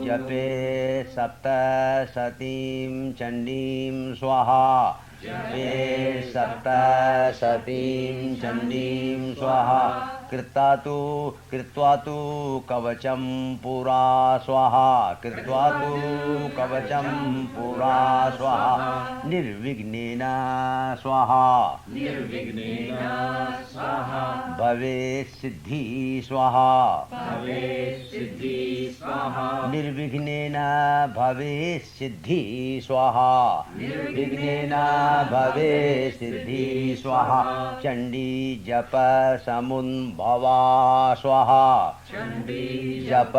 जपे सप्तशतीं चण्डीं स्वाहा जपे सप्तशतीं चण्डीं स्वाहा कृत्वा तु कवचं पुरा स्वाहा कृत्वा तु कवचं पुरा स्वाहा निर्विघ्नेन स्वाहा निर्विघ्नेन स्वाहा भवेत् सिद्धि स्वाहा भवेत् सिद्धि स्वाहा निर्विघ्नेन भवेत् सिद्धि स्वाहा निर्विघ्नेन भवेत् सिद्धि स्वाहा चण्डी जप समुन्भवा स्वाहा चण्डी जप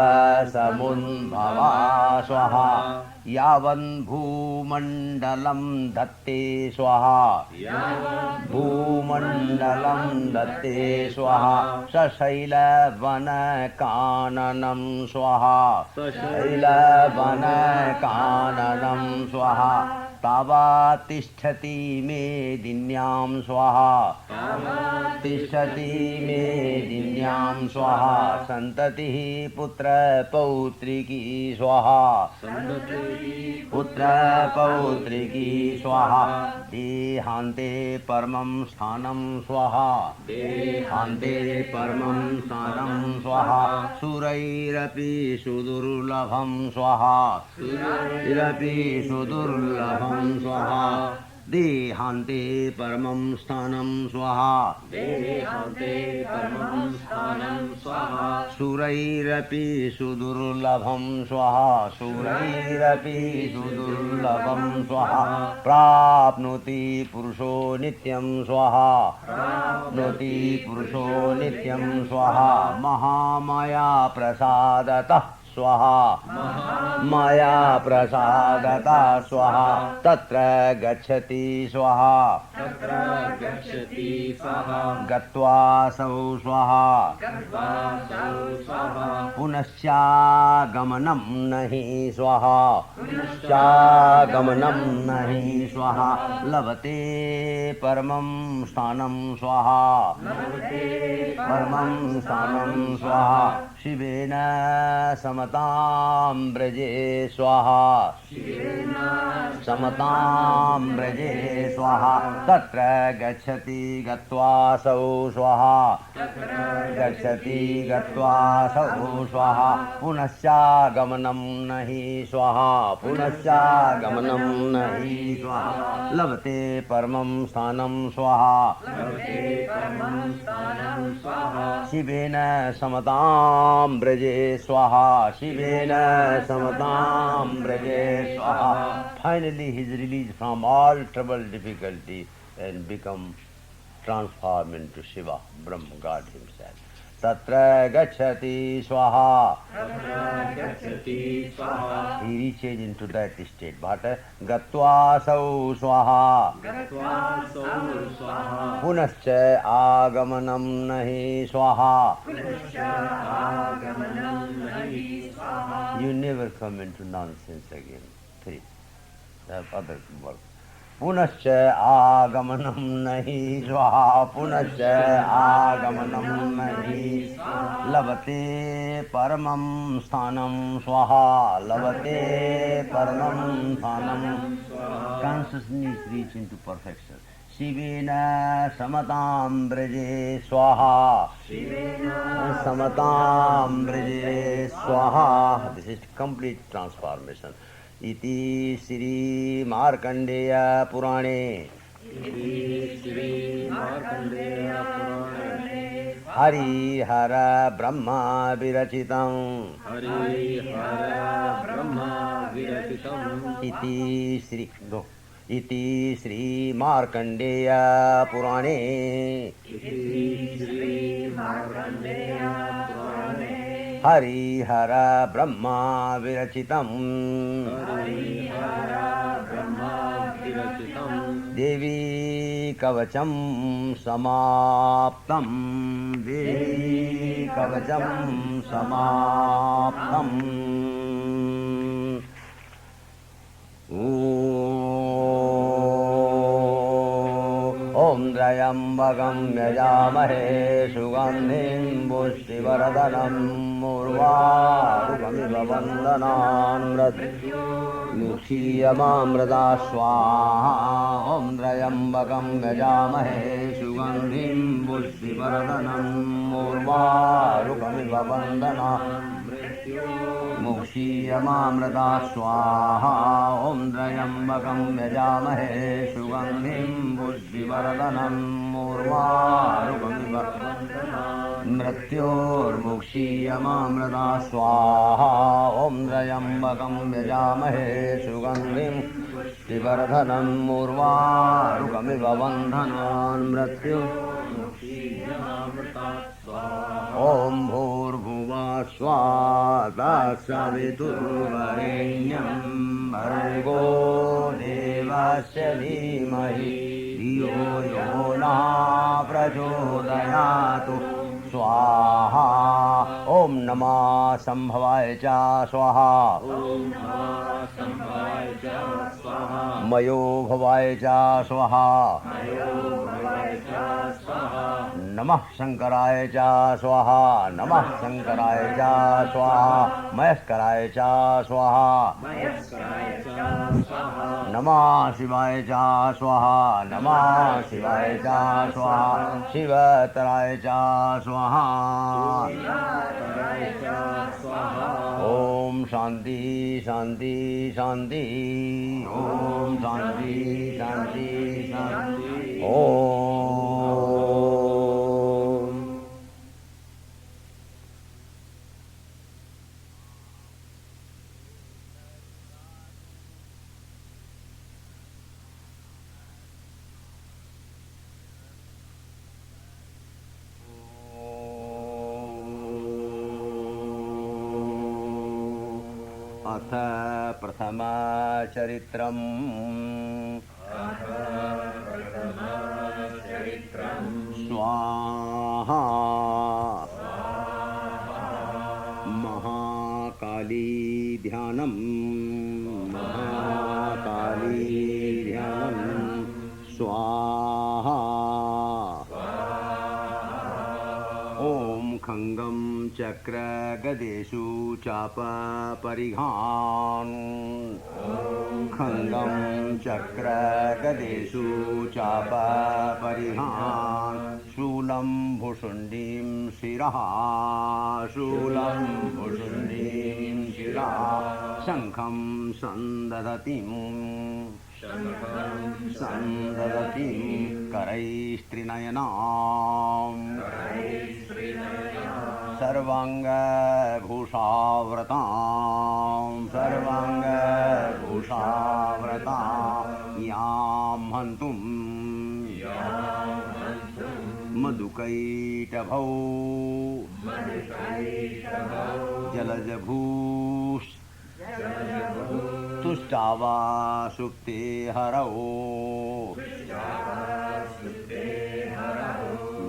समुन्भवा स्वाहा यावन् भूमण्डलं धत्ते स्वाहा भूमण्डलं धत्ते स्वाहा सशैलवनकाननं स्वाहा सशैलवनकाननं स्वाहा तावा तिष्ठति मेदिन्यां स्वाहा तिष्ठति मेदिन्यां स्वाहा सन्ततिः पुत्रपौत्रिकी स्वाहा पुत्रपौत्रिकी स्वाहा देहान्ते परमं स्थानं स्वाहा देहान्ते परमं स्थानं स्वाहा सुरैरपि सुदुर्लभं स्वाहा सुरैरपि सुदुर्लभं स्वाहा देहान्ते परमं स्थानं स्वाहा देहान्ते परमं स्थानं स्वाहा सुरैरपि सुदुर्लभं स्वाहा सुरैरपि सुदुर्लभं स्वाहा प्राप्नोति पुरुषो नित्यं स्वाहा प्राप्नोति पुरुषो नित्यं स्वाहा महामाया प्रसादतः स्वाहा माया प्रसादता स्वाहा तत्र गच्छति स्वाहा तत्र गच्छति स्वाहा गत्वासौ स्वाहा गत्वासौ स्वाहा पुनश्चागमनं नहि स्वाहा पुनश्चागमनं नहि स्वाहा लभते परमं स्थानं स्वाहा लभते परमं स्थानं स्वाहा शिवेन समतां व्रजे स्वाहा समतां व्रजे स्वाहा तत्र गच्छति गत्वासौ स्वाहा गच्छति गत्वासौ स्वाहा पुनश्चागमनं नहि स्वाहा पुनश्चागमनं नहि स्वाहा लभते परमं स्थानं स्वाहा शिवेन समतां व्रजे स्वाहा शिवेन समतां व्रजे स्वाहा finally he is released from all trouble difficulty and become transformed into Shiva Brahma God himself tatra gacchati swaha he reaches into that state but gattvasau swaha punascha agamanam nahi swaha you never come into nonsense again. 3 the other work पुनश्च आगमनं नहि स्वाहा पुनश्च आगमनं नहि लभते परमं स्थानं स्वाहा लभते परमं स्थानं consciousness reach into perfection शिवेन समतां व्रजे स्वाहा समतां व्रजे स्वाहा this is complete transformation इति श्री मार्कंडेय पुराणे हरिहर ब्रह्मा विरचितं इति श्री मार्कंडेय पुराणे हरिहर ब्रह्मा विरचितं देवी कवचं समाप्तं देवी कवचं समाप्तम् ॐ त्र्यम्बकं यजामहे सुगन्धिं पुष्टिवर्धनम् उर्वारुकमिव वन्दनान् मृत्युमुक्षीयमामृता स्वाहा ॐ त्र्यम्बकं यजामहे सुगन्धिं पुष्टिवर्धनम् उर्वारुकमिव वन्दनान् मुक्षीयमामृता स्वाहा ॐ त्र्यम्बकं यजामहे सुगन्धिं पुष्टिवर्धनम् उर्वारुकमिव मृत्योर्मुक्षीयमामृता स्वाहा ॐ त्र्यम्बकं यजामहे सुगन्धिं पुष्टिवर्धनम् उर्वारुकमिव वन्दनान् ॐ भूर्भुवः स्वः तत्सवितुर्वरेण्यं भर्गो देवस्य धीमहि धियो यो नः प्रचोदयात् स्वाहा ॐ नमः संभवाय च स्वाहा मयो भवाय च स्वाहा नमः शंकराय च स्वाहा नमः शंकराय च स्वाहा महेश्वराय च स्वाहा नमः शिवाय च स्वाहा नमः शिवाय च स्वाहा शिवतराय च स्वाहा ओम शांति शांति शांति ओम शांति शांति शांति ओम अथ प्रथमचरित्रम् स्वाहा महाकाली ध्यानम् महाकाली ध्यानम् स्वाहा ॐ खङ्गं चक्र गदेषु चाप परिघान् खङ्गं चक्र गदेषु चाप परिघान् शूलं भुषुण्डीं शिरः शूलं भुषुण्डीं शिरः शङ्खं सन्दधतीम् सन्दधतीं करैस्त्रिनयनाम् सर्वाङ्गभूषाव्रतां सर्वाङ्गभूषाव्रतां यां हन्तुं मधुकैटभौ जलजभूः तुष्टावा सुप्ते हरौ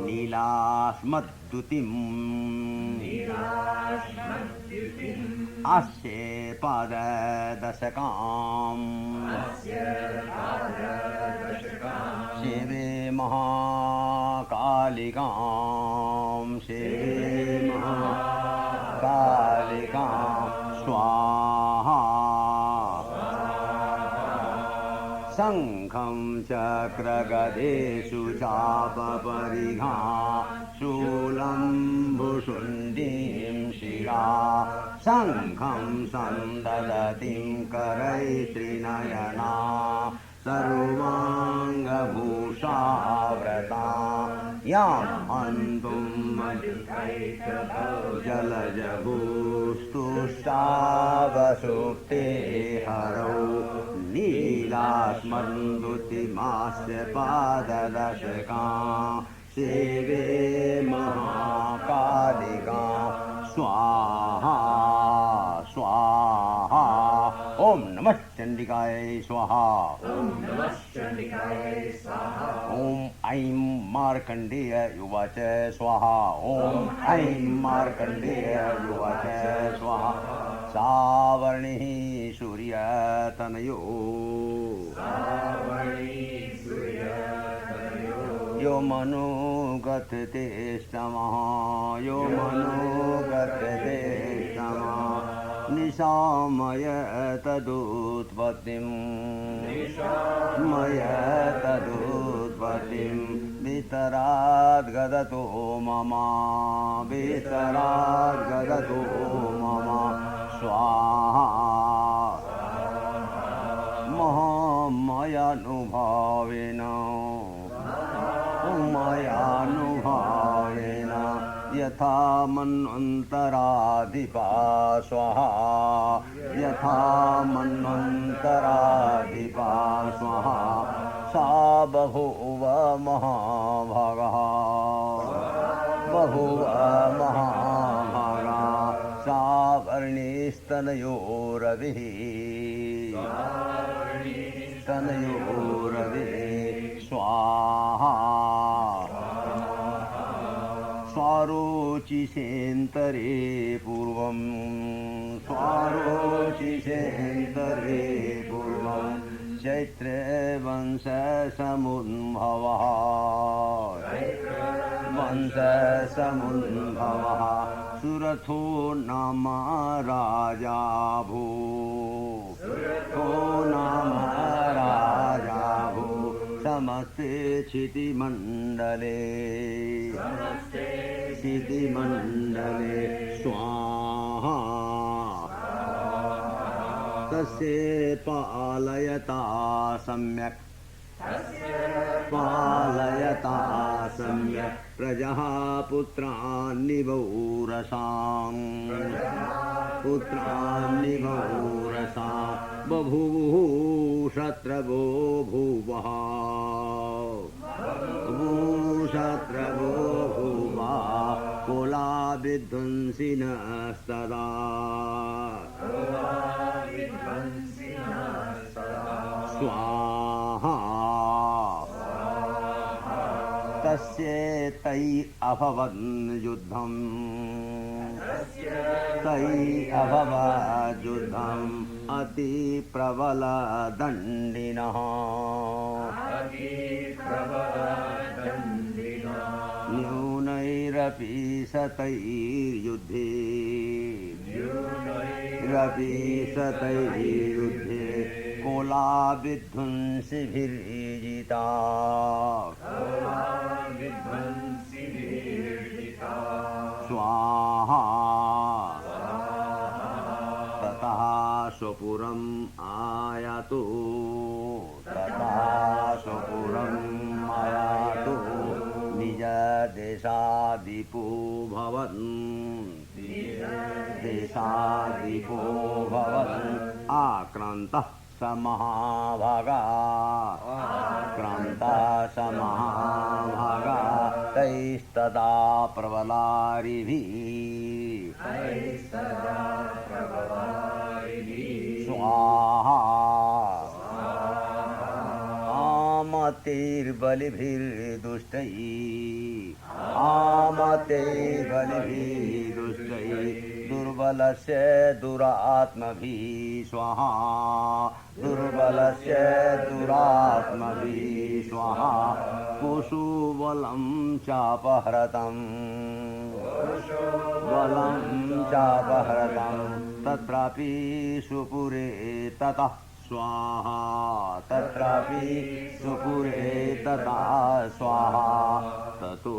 नीलास्मद्युतिम् अस्य पाददशकाम् सेवे महाकालिकां सेवे महाकालिकां स्वाहा शङ्खं चक्रगदेषु चापपरिघा शूलं भुषुण्डीं शिरा शङ्खं सन्दधतीं करैस्त्रिनयना सर्वाङ्गभूषाव्रता यां हन्तुं जलजभूस्तुष्टावसुप्ते हरौ नीलास्मद्युतिमास्य पाददशका सेवे महाकालिका स्वाहा स्वाहा ओम नमः चंडिकाय स्वाहा ओम नमः चंडिकाय स्वाहा ओम ऐं मार्कंडेय युवाच स्वाहा ओम ऐं मार्कंडेय युवाच स्वाहा सावर्णिः सूर्यतनयो यो मनुगते स्तमः यो मनुगते स्तमः निशामय तदुत्पत्तिं मय तदुत्पत्तिं वितराद्गदतो मम वितराद्गदतो मम स्वाहा मयानुभवेन मयानुभवेन यथा मन्वन्तराधिपा स्वाहा यथा मन्वन्तराधिपा स्वाहा सा बभूव महाभागः बभूव महाभागा सा वर्णिस्तनयोरविः तनयोरविः स्वाहा स्वारोचिषेन्तरे पूर्वं स्वारोचिषेन्तरे पूर्वं चैत्रवंशसमुद्भवः वंशसमुद्भवः सुरथो नाम राजा भू सुरथो नाम राजा भू समस्ते क्षितिमण्डले क्षितिमण्डले स्वाहा तस्य पालयता सम्यक् पालयता सम्यक् प्रजः पुत्रान्निवौरसां पुत्रान्निवौरसा बभूवुः शत्रवो भूवः शत्रवो भूवः कोलाविध्वंसिनस्तदा स्वाहा तस्य तै अभवन् युद्धम् तै अभवत् युद्धम् अति प्रबलदण्डिनः न्यूनैरपि सतैर्युद्धे रपि सतैर्युद्धे कोलाविध्वंसिभिर्जिता स्वाहा ततः स्वपुरम् आयातु ततः स्वपुरम् आयातु निजदेशादिपो भवन् देशादिपो भवन् आक्रान्तः स महाभागा आक्रान्तः स महाभागा तैस्तदा प्रबलारिभिः स्वाहा आमतेर्बलिभिर्दुष्टैः आमतेर्बलिभिर्दुष्टैः दुर्बलस्य दुरात्मभिः स्वाहा दुर्बलस्य दुरात्मभिः स्वाहा कुशुबलं चापहृतं बलं चापहृतं तत्रापि सुपुरे ततः स्वाहा तत्रापि सुपुरे तथा स्वाहा ततो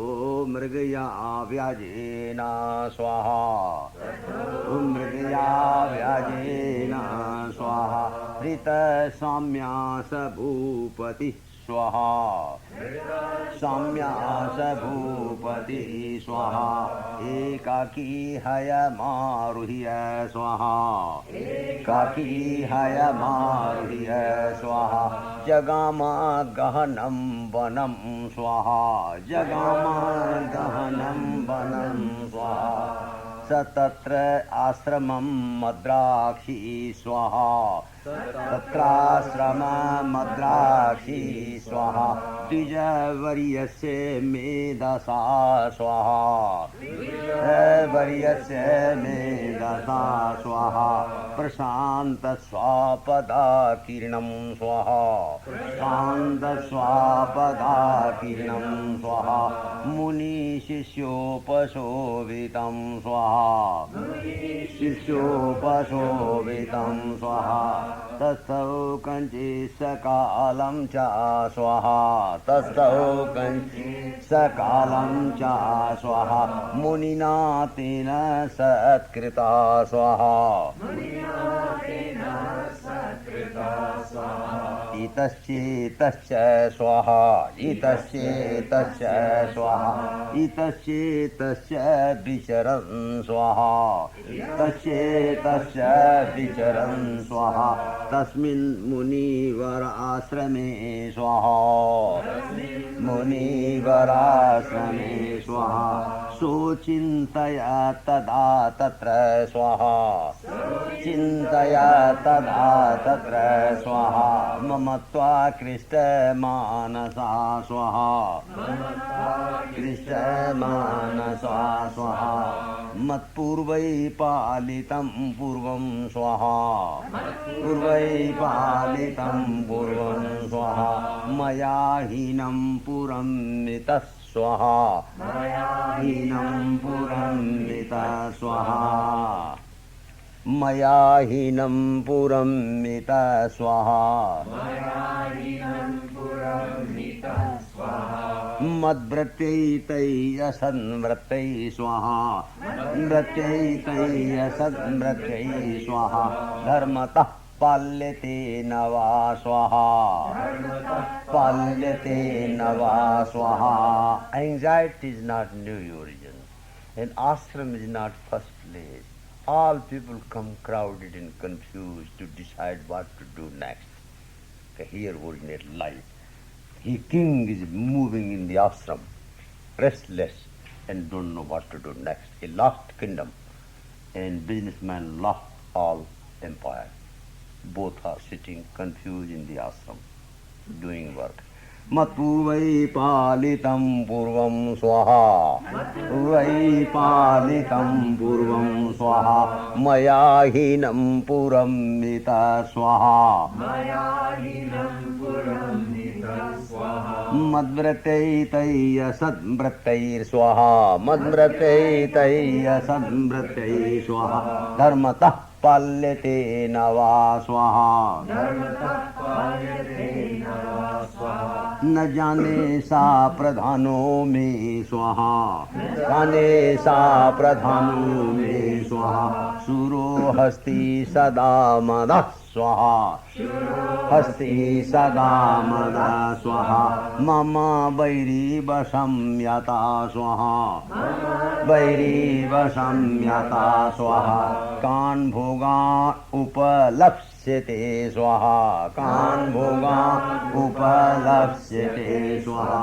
मृगया व्याजेन स्वाहा मृगया व्याजेन स्वाहा हृतसाम्या स भूपतिः स्वाहा साम्या स भूपतिः स्वाहा एकाकी हयमारुह्य स्वाहा एकाकी हयमारुह्य स्वाहा जगाम गहनं वनं स्वाहा जगाम गहनं वनं स्वाहा स तत्र आश्रमं मद्राक्षी स्वाहा तत्राश्रममद्राक्षी स्वाहा द्विजवर्यस्य मेधसा स्वाहा द्विजवर्यस्य मेधसा स्वाहा प्रशान्तस्वापदाकिरणं स्वाहा प्रशान्तस्वापदाकिरणं स्वाहा मुनिशिष्योपशोभितं स्वाहा शिष्योपशोभितं स्वाहा तस्थौ कञ्चित् सकालं च स्वाहा तस्थौ कञ्चित् सकालं च स्वाहा मुनिना तेन सत्कृता स्वाहा इतश्चेतश्च स्वाहा इतश्चेतश्च स्वाहा इतश्चेतश्च विचरन् स्वाहा इतश्चेतश्च विचरन् स्वाहा तस्मिन् मुनिवराश्रमे स्वाहा मुनिवराश्रमे स्वाहा सोचिन्तया तदा तत्र स्वाहा चिन्तया तदा तत्र स्वाहा ममत्वाकृष्टमानसा स्वाहा कृष्टमानसा स्वाहा मत्पूर्वै पालितं पूर्वं स्वाहा पूर्वै पालितं पूर्वं स्वाहा मया हीनं पुरं नितः स्वाहा हीनं पुरं नितः स्वाहा मया हीनं पुरं नितः स्वाहा मद्व्रत्यैतैयसन्वृत्तै स्वाहा व्रत्यैतैयसन्वृत्तै स्वाहा धर्मतः पाल्यते न वा स्वाहा पाल्यते न वा स्वाहा Anxiety is not new origin and ashram is not first place. All people come crowded and confused to decide what to do next. Here originates life. He king is moving in the ashram, restless and don't know what to do next. He lost kingdom and businessman lost all empire. Both are sitting confused in the ashram, doing work. Matpurvai palitam purvam swaha Purvai palitam purvam swaha Maya hinam puram nita swaha Maya hinam puram nita swaha Madvrataytaya sadvratayir swaha Madvrataytaya sadvratayir swaha Dharmatah पाल्यते न वा स्वाहा न जाने सा प्रधानों में स्वाहा जाने सा प्रधानों में स्वाहा सुरो हस्ति सदा मदः स्वाहा हस्ति सदा मदः स्वाहा मम वैरी वशं यता स्वाहा वैरी वशं यता स्वाहा कान् भोगान् उपलप्स्यते स्वाहा कान् भोगान् उपलप्स्यते स्वाहा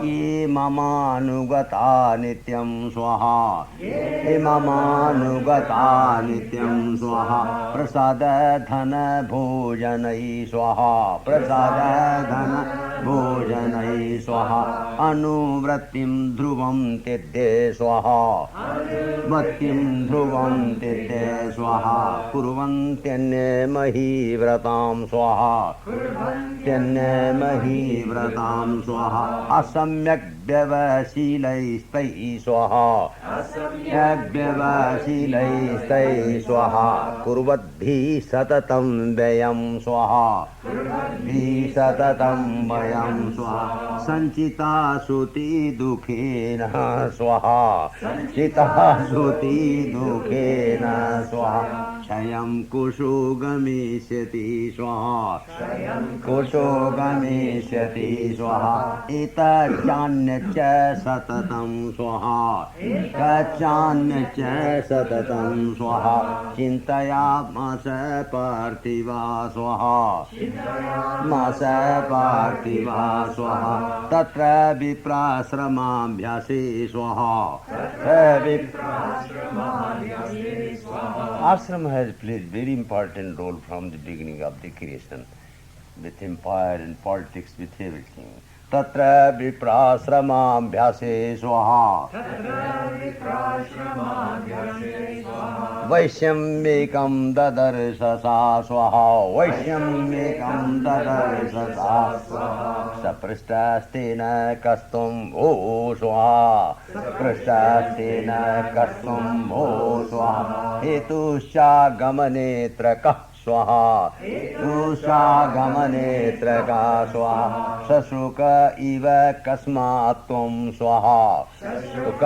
ये ममानुगता नित्यं स्वाहा ये ममानुगता नित्यं स्वाहा प्रसाद धन भोजनै स्वाहा प्रसाद धन भोजनै स्वाहा अनुवृत्तिं ध्रुवं त्यज्य स्वाहा वत्तिं ध्रुवं त्यज्य स्वाहा कुर्वन्त्यन्यमही व्रतां स्वाहा त्यन्यमही व्रतां स्वाहा असम्यक् व्यवशीलैस्तैः स्वाहा व्यवशीलैस्तैः स्वाहा कुर्वद्भिः सततं व्ययं स्वाहा सततं व्ययं स्वाहा सञ्चिता श्रुति दुःखेन स्वाहा सञ्चिता श्रुति दुःखेन स्वाहा क्षयं कुशो गमिष्यति स्वाहा कुशो गमिष्यति स्वाहा एतच्चान्यच्च सततं स्वाहा एतच्चान्यच्च सततं स्वाहा चिन्तयामास पार्थिवा स्वाहा मास पार्थिवा स्वाहा तत्र विप्राश्रमाभ्यासे स्वाहा आश्रम है has played very important role from the beginning of the creation, with empire and politics, with everything. Tatra viprasramabhyase swaha. Vaishyamekam dadarshasa swaha. Vaishyamekam dadarshasa swaha. Saprasthastena kastum bho swaha. Saprasthastena kastum bho swaha. Hetuscha gamanetra kah स्वाहा तुषा गमनेत्र का स्वाहा सशुक इव कस्मात् त्वं स्वाहा शुक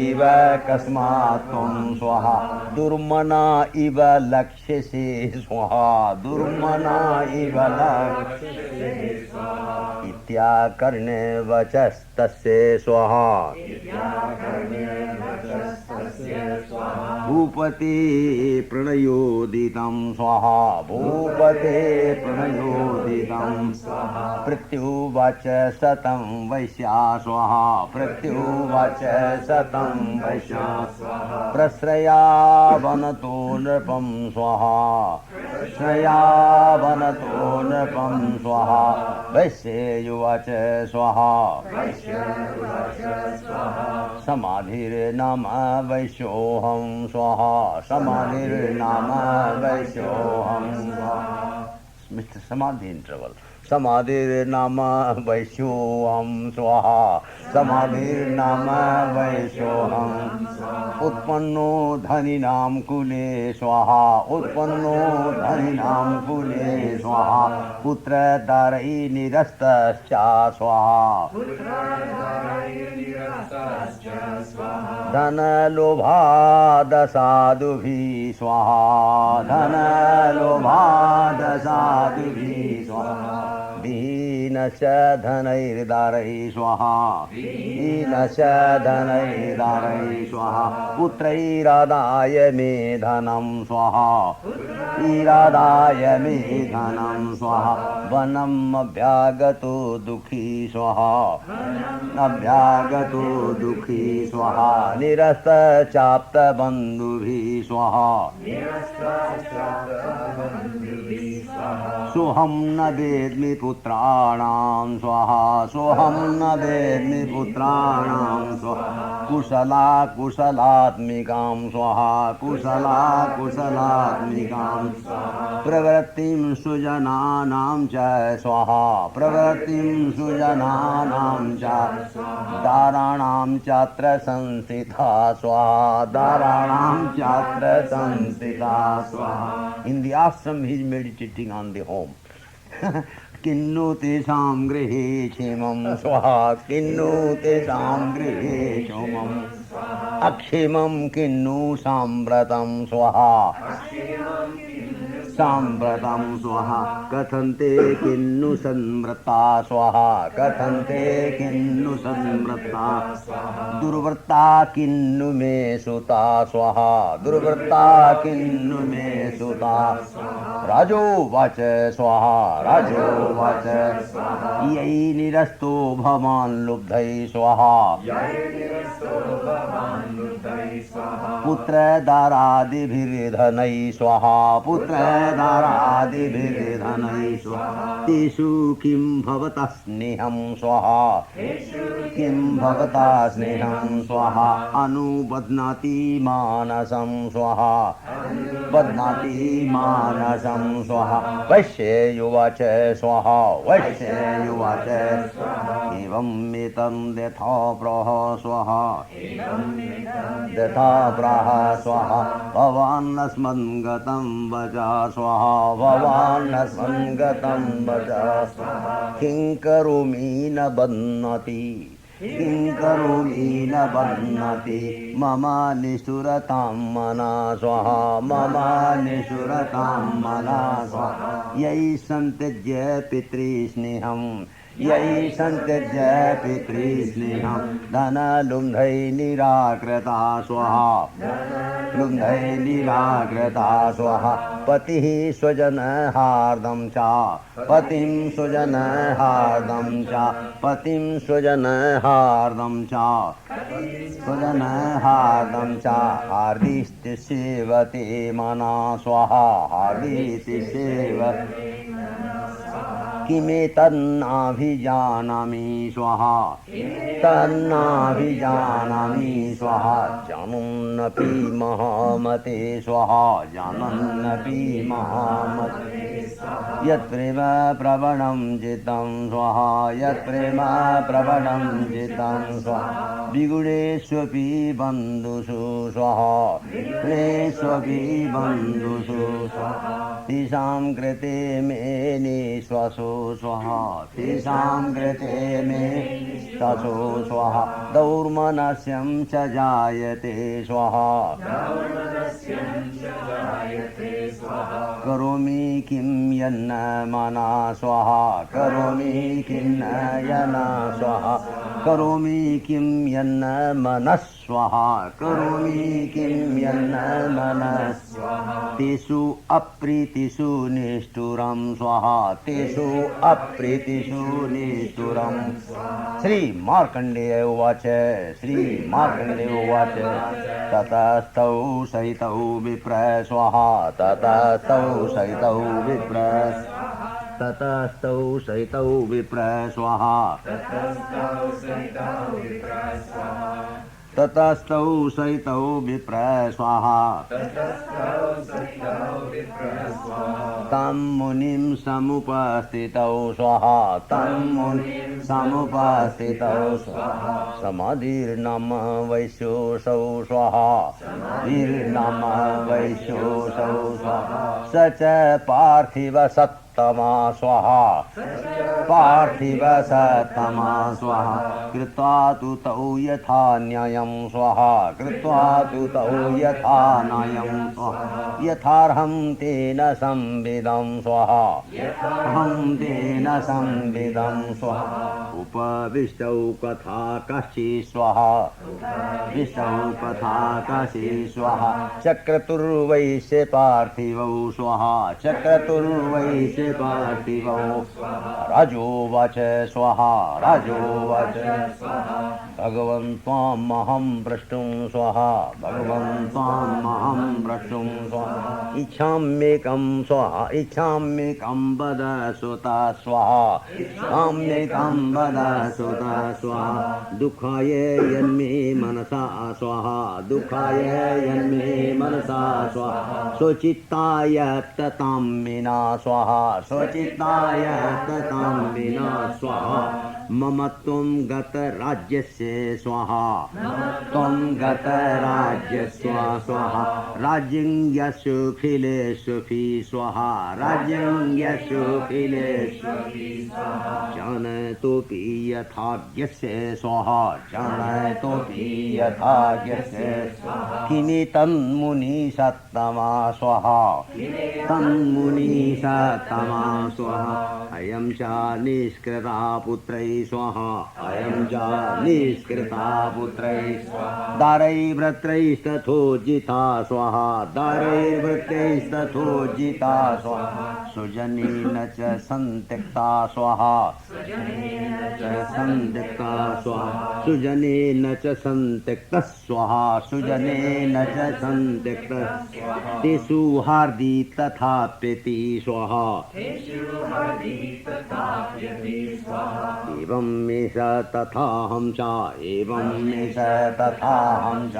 इव कस्मात् त्वं स्वाहा दुर्मना इव लक्ष्यसे स्वाहा दुर्मना इव लक्ष्यसे स्वाहा इत्याकर्णे वचस्तस्य स्वाहा भूपते प्रणयोदितं स्वाहा भूपते प्रणयोदितं स्वाहा प्रत्युवाच शतं वैश्या स्वाहा प्रत्युवाच शतं वैश्या स्वाहा प्रश्रयावनतो नृपं स्वाहा प्रश्रयावनतो नृपं स्वाहा वैश्येयुवाच स्वाहा समाधिर्नाम वैश्योऽहं स्वाहा समाधिर्नाम वैश्योऽहं स्वाहा Mr. Samadhi interval. Samadhirnama Vaishyoham Swaha Samadhirnama Vaishyoham Utpanno Dhaninam Kule Swaha Utpanno Dhaninam Kule Swaha Putra Darai Nirastascha Swaha Dhana Lobha Dasadubhi Swaha Dhana Lobha Dasadubhi Swaha Vinasya Dhanai Darai Swaha Vinasya Dhanai Darai Swaha Putra Iradaya Me Dhanam Swaha Iradaya Me Dhanam Swaha Vanam Abhyagato Dukhi Swaha Abhyagato Dukhi Swaha Nirasta Chapta Bandhubhi Swaha Soham na vedmi putranam swaha Soham na vedmi putranam swaha Kusala kusalatmikam swaha Kusala kusalatmikam swaha Pravrattim sujananam cha swaha Pravrattim sujananam cha Dharanam chatra sansitha swaha Dharanam chatra sansitha swaha. In the ashram he is meditating on the home. Kinnu tesam grihe kshemam swaha Kinnu tesam grihe kshemam akshemam kinnu sambratam swaha Sambratam swaha Kathante kinnu sambrata swaha Kathante kinnu sambrata swaha Durvrta kinnu me suta swaha Durvrta kinnu me suta swaha Rajo vacha swaha Rajo vacha swaha Yai nirasto bhavan lubdhai swaha Yai nirasto bhavan lubdhai swaha Putra daradi bhirdhanai swaha Putra Dharadibhirdhanai swaha Teshu kim bhavata sneham swaha Kim bhavata sneham swaha Anubadnati manasam swaha Badnati manasam swaha Vaishyayuvacha swaha Vaishyayuvacha swaha Evam metam detha praha swaha Detha praha swaha Bhavan asman gatam vaja swaha Bhavan asman gatam vaja swaha King karumi na badnati King karumi na badnati Mama nishuratam mana swaha Mama nishuratam mana swaha Yai santejya pitri sneham यही संत्यज्य पितृस्नेहं धनलुब्धै निराकृता स्वाहा लुब्धै निराकृता स्वाहा पतिः स्वजनहार्दं च पतिं स्वजनहार्दं च पतिं स्वजनहार्दं च स्वजनहार्दं च हार्दिस्ति सेवते मना स्वाहा हार्दिस्ति सेवते किमेतन्नाभिजानामि स्वाहा तन्नाभिजानामि स्वाहा जानन्नपि महामते स्वाहा जानन्नपि महामते यत्प्रेम प्रवणं जितं स्वाहा यत्प्रेम प्रवणं जितं स्वाहा विगुणेष्वपि बन्धुषु स्वाहा विगुणेष्वपि बन्धुषु स्वाहा तेषां कृते मे निःश्वासो स्वाहा तेषां कृते मे श्वासो स्वाहा दौर्मनस्यं च जायते स्वाहा करोमि किं यन्न मना स्वाहा करोमि किं न यना स्वाहा करोमि किं यन्न मनः स्वाहा करोमि किं यन्न मनः स्वाहा तेषु अप्रीतिषु निष्ठुरं स्वाहा तेषु अप्रीतिषु निष्ठुरं श्री मार्कण्डेय उवाच श्री मार्कण्डेय उवाच ततस्तौ सहितौ विप्र स्वाहा ततस्तौ सहितौ विप्र ततस्तौ सहितौ विप्र स्वाहा ततस्तौ सहितौ विप्र स्वाहा तं मुनिं समुपस्थितौ स्वाहा तं मुनिं समुपस्थितौ स्वाहा समाधिर्नाम वैश्योऽसौ स्वाहा धीर्नाम वैश्योऽसौ स्वाहा स च पार्थिव सत्तमा स्वाहा पार्थिव सत्तमा स्वाहा कृत्वा तु तौ यथा न्यायं स्वाहा कृत्वा तु तौ यथा न्यायं स्वाहा यथार्हं तेन संविदं स्वाहा अहं तेन संविदं स्वाहा उपविष्टौ कथा कश्चित् स्वाहा विष्टौ कथा कश्चित् स्वाहा चक्रतुर्वैश्य पार्थिवौ स्वाहा चक्रतुर्वैश्य पार्थिवौ राजोवाच स्वाहा राजोवाच भगवन् त्वामहं प्रष्टुं स्वाहा भगवन् त्वामहं प्रष्टुं स्वाहा इच्छाम्येकं स्वाहा इच्छाम्येकं वद सुता स्वाहा इच्छाम्येकं वद सुता स्वाहा दुःखाय यन्मे मनसा स्वाहा दुःखाय यन्मे मनसा स्वाहा स्वचित्ताय ततां विना स्वाहा स्वचित्ताय ततां विना स्वाहा मम त्वं गतराज्यस्य स्वाहा त्वं गतराज्यस्य स्वाहा राज्यं यशोऽखिलेष्वपि स्वाहा राज्यं यशोऽखिलेष्वपि स्वाहा जानतोऽपि यथाज्ञस्य स्वाहा जानतोऽपि यथाज्ञस्य स्वाहा किमेतन्मुनिसत्तमा स्वाहा तन्मुनिसत्तमा स्वाहा अयं च निष्कृता पुत्रै स्वाहा अयं च निष्कृता पुत्रै स्वाहा दारैर्वृत्रैस्तथोज्जिता स्वाहा दारैर्वृत्रैस्तथोज्जिता स्वाहा सुजनेन च सन्त्यक्ता स्वाहा सन्त्यक्ता स्वाहा सुजनेन च सन्त्यक्तः स्वाहा सुजनेन च सन्त्यक्तः तेषु हार्दि तथाप्यति स्वाहा एवं मे स तथाहं च एवं मे स तथाहं च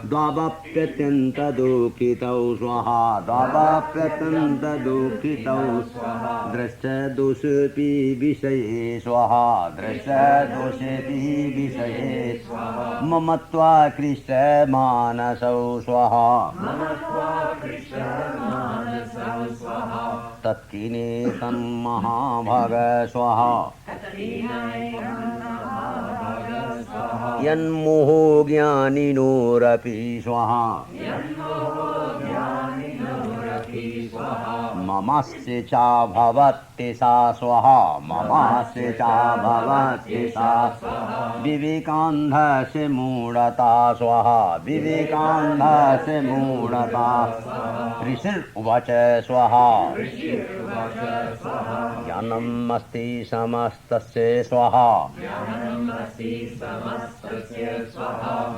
द्वावप्यत्यन्तदुःखितौ स्वाहा द्वावप्यत्यन्तदुःखितौ स्वाहा दृष्टदोषेऽपि विषये स्वाहा दृष्टदोषेऽपि विषये स्वाहा मम त्वाकृष्टमानसौ स्वाहा तत्किने तन्महाभाग स्वाहा यन्मोहो ज्ञानिनोरपि स्वाहा ममस्य च भवति सा स्वाहा ममस्य च भवति सा विवेकान्धस्य मूढता स्वाहा विवेकान्धस्य मूढता ऋषिर्वाच स्वाहा ज्ञानमस्ति समस्तस्य स्वाहा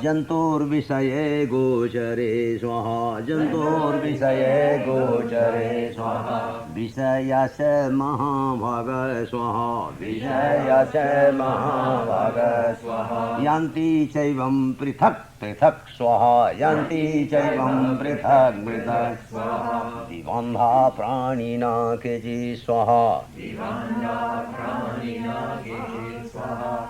जन्तुर्विषये गोचरे स्वाहा जन्तुर्विषये गोचरे स्वाहा विषयस्य महाभाग स्वाहा विषयस्य महाभाग स्वाहा यान्ति चैवं पृथक् पृथक् स्वाहा यान्ति चैवं पृथक् पृथक् स्वाहा दिवन्धा प्राणिना केचि स्वाहा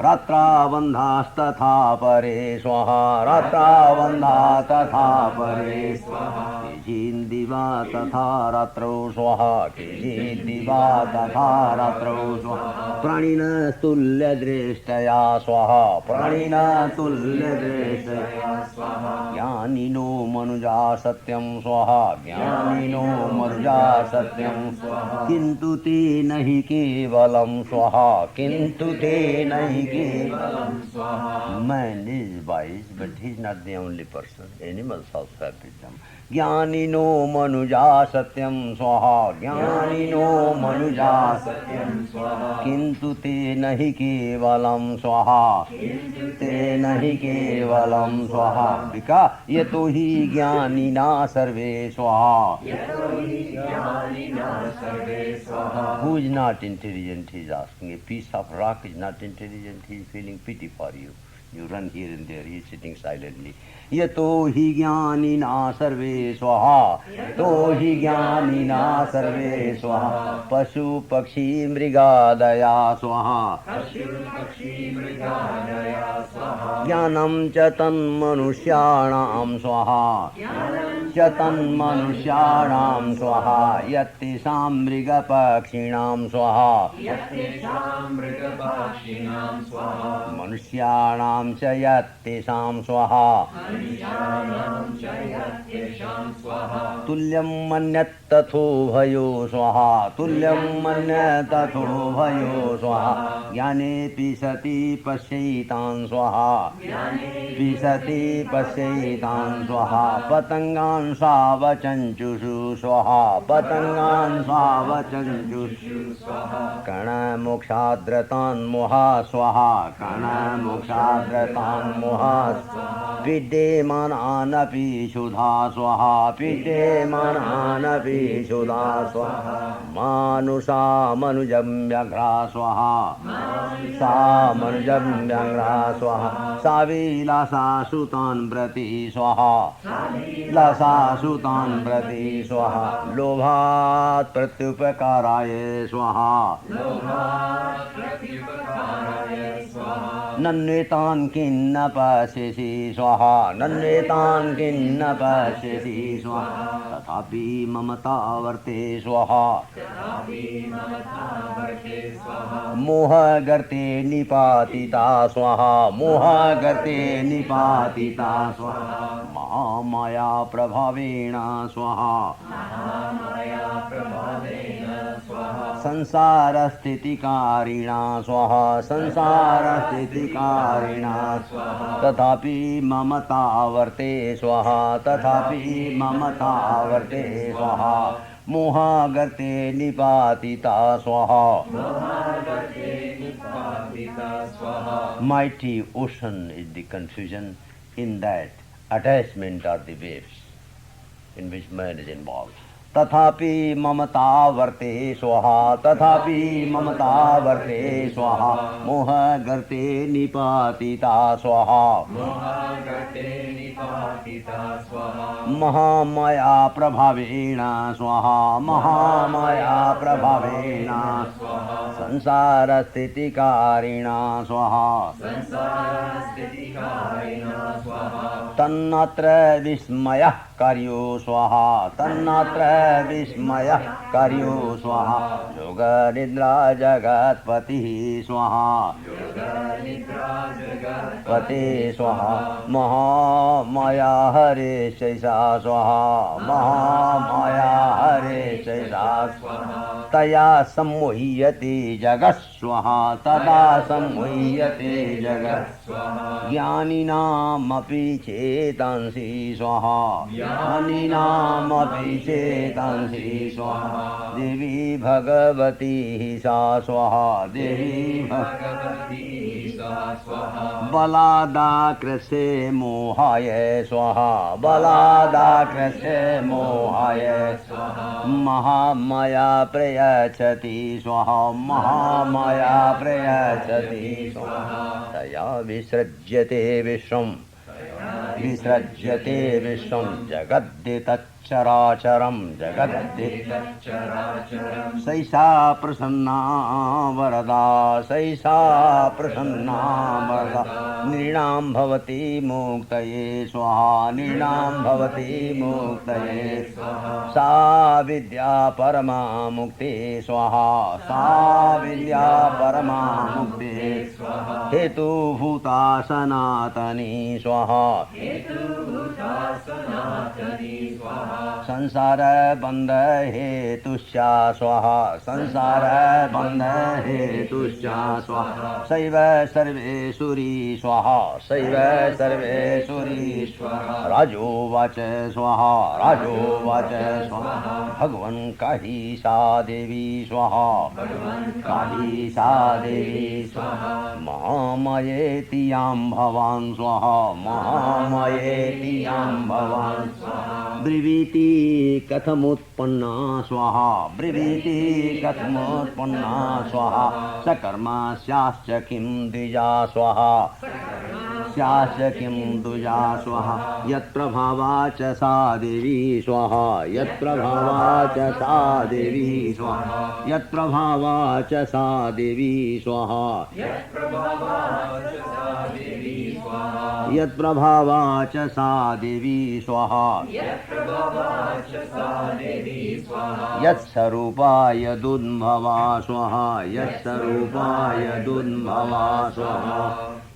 रात्राबन्धास्तथा परे स्वाहा रात्राबन्धा तथा परे स्वाहा केचिन्दिवा तथा रात्रौ स्वाहा केचिन्दिवा तथा रात्रौ स्वाहा प्राणिनस्तुल्यदृष्टया स्वाहा प्राणिनस्तुल्यदृष्टया ज्ञानिनो मनुजा सत्यं स्वाहा ज्ञानिनो मनुजा सत्यं स्वाहा किन्तु ते नहि केवलं स्वाहा किन्तु ते नहि केवलं स्वाहा man is wise but he is not the only person animals also have wisdom ज्ञानिनो मनुजा सत्यं स्वाहा ज्ञानिनो मनुजा सत्यं स्वाहा किन्तु ते नहि केवलं स्वाहा ते नहि केवलं स्वाहा विका यतो हि ज्ञानिना सर्वे स्वाहा who is not intelligent he is asking a piece of rock is not intelligent he is feeling pity for you you run here and there he is sitting silently यतो हि ज्ञानिना सर्वे स्वाहा तो हि ज्ञानिना सर्वे स्वाहा पशु पक्षी मृगादया स्वाहा ज्ञानं च तन्मनुष्याणां स्वाहा च तन्मनुष्याणां स्वाहा यत्तेषां मृगपक्षिणां स्वाहा मनुष्याणां च यत्तेषां स्वाहा तुल्यं मन्यत् तथोभयो स्वाहा तुल्यं मन्यत् तथोभयो स्वाहा ज्ञानेऽपि सति पश्यैतान् स्वाहा पिसति पश्यैतान् स्वाहा पतङ्गान् सावचञ्चुषु स्वाहा पतङ्गान् सावचञ्चुषु स्वाहा कणमोक्षाद्रतान् मोहा स्वाहा कणमोक्षाद्रतान् मोहा पीड्यमानानपि क्षुधा स्वाहा पीड्यमानानपि क्षुधा स्वाहा मानुषा मनुजं व्याघ्रा स्वाहा सा मनुजं व्याघ्रा स्वाहा सा विलासा सुतान् प्रति स्वाहा लासा सुतान् प्रति स्वाहा लोभात् प्रत्युपकाराय स्वाहा नन्वेतान् किन्न पश्यसि स्वाहा नन्वेतान् किन्न पश्यसि स्वाहा तथापि ममता वर्ते स्वाहा मोहगर्ते निपातिता स्वाहा मोहगर्ते निपातिता स्वाहा महामाया प्रभावेण स्वाहा संसारस्थितिकारिणा स्वाहा संसारस्थितिकारिणा स्वाहा तथापि ममता वर्ते स्वाहा तथापि ममता वर्ते स्वाहा मोहागर्ते निपातिता स्वाहा mighty ocean is the confusion in that attachment are the waves in which man is involved तथापि ममता वर्ते स्वाहा तथापि ममता वर्ते स्वाहा मोहगर्ते निपातिता स्वाहा महामाया प्रभावेण स्वाहा महामाया प्रभावेण संसारस्थितिकारिणा स्वाहा तन्नात्र विस्मयः कार्यो स्वाहा तन्नात्र विस्मयः कार्यो स्वाहा योगनिद्रा जगत्पतिः स्वाहा पते स्वाहा महामाया हरे शैषा स्वाहा महामाया हरे शैषा स्वाहा तया सम्मोह्यते जगत् स्वाहा तदा सम्मोह्यते जगत् स्वाहा ज्ञानिनामपि चेतांसि स्वाहा ज्ञानिनामपि चेतांसि स्वाहा देवी भगवती सा स्वाहा देवी भगवती सा स्वाहा बलादाकृसे मोहाय स्वाहा बलादाकृसे मोहाय स्वाहा महामाया प्रयच्छति स्वाहा महामाया प्रयच्छति स्वाहा तया विसृज्यते विश्वं विसृज्यते विश्वं जगद्दितच्चराचरं जगद्दितच्चराचरं सैषा प्रसन्ना वरदा सैषा प्रसन्ना वरदा नृणां भवति मुक्तये स्वाहा नृणां भवति मुक्तये स्वाहा सा विद्या परमा मुक्ति स्वाहा सा विद्या परमा मुक्ति स्वाहा हेतुभूता सनातनी स्वाहा संसार बंध हेतुश्चा स्वाहा संसार बंध हेतुश्चा स्वाहा शैव सर्वेश्वरी स्वाहा शैव सर्वेश्वरी स्वाहा राजोवाच स्वाहा राजोवाच स्वाहा भगवन् काहि सा देवी स्वाहा काहि सा देवी स्वाहा महामयेति यां भवान् स्वाहा महामयेति यां भवान् स्वाहा ब्रवीति कथमुत्पन्ना स्वाहा ब्रवीति कथमुत्पन्ना स्वाहा सकर्मा स्याश्च किं द्विजा स्वाहा स्याश्च किं द्विजा स्वाहा यत्प्रभावा च सा देवी स्वाहा यत्प्रभावा च सा देवी स्वाहा यत्प्रभावा च सा देवी स्वाहा यत्प्रभावा च सा देवी स्वाहा यत्स्वरूपाय दुर्भवा स्वाहा यत्स्वरूपाय दुर्भवा स्वाहा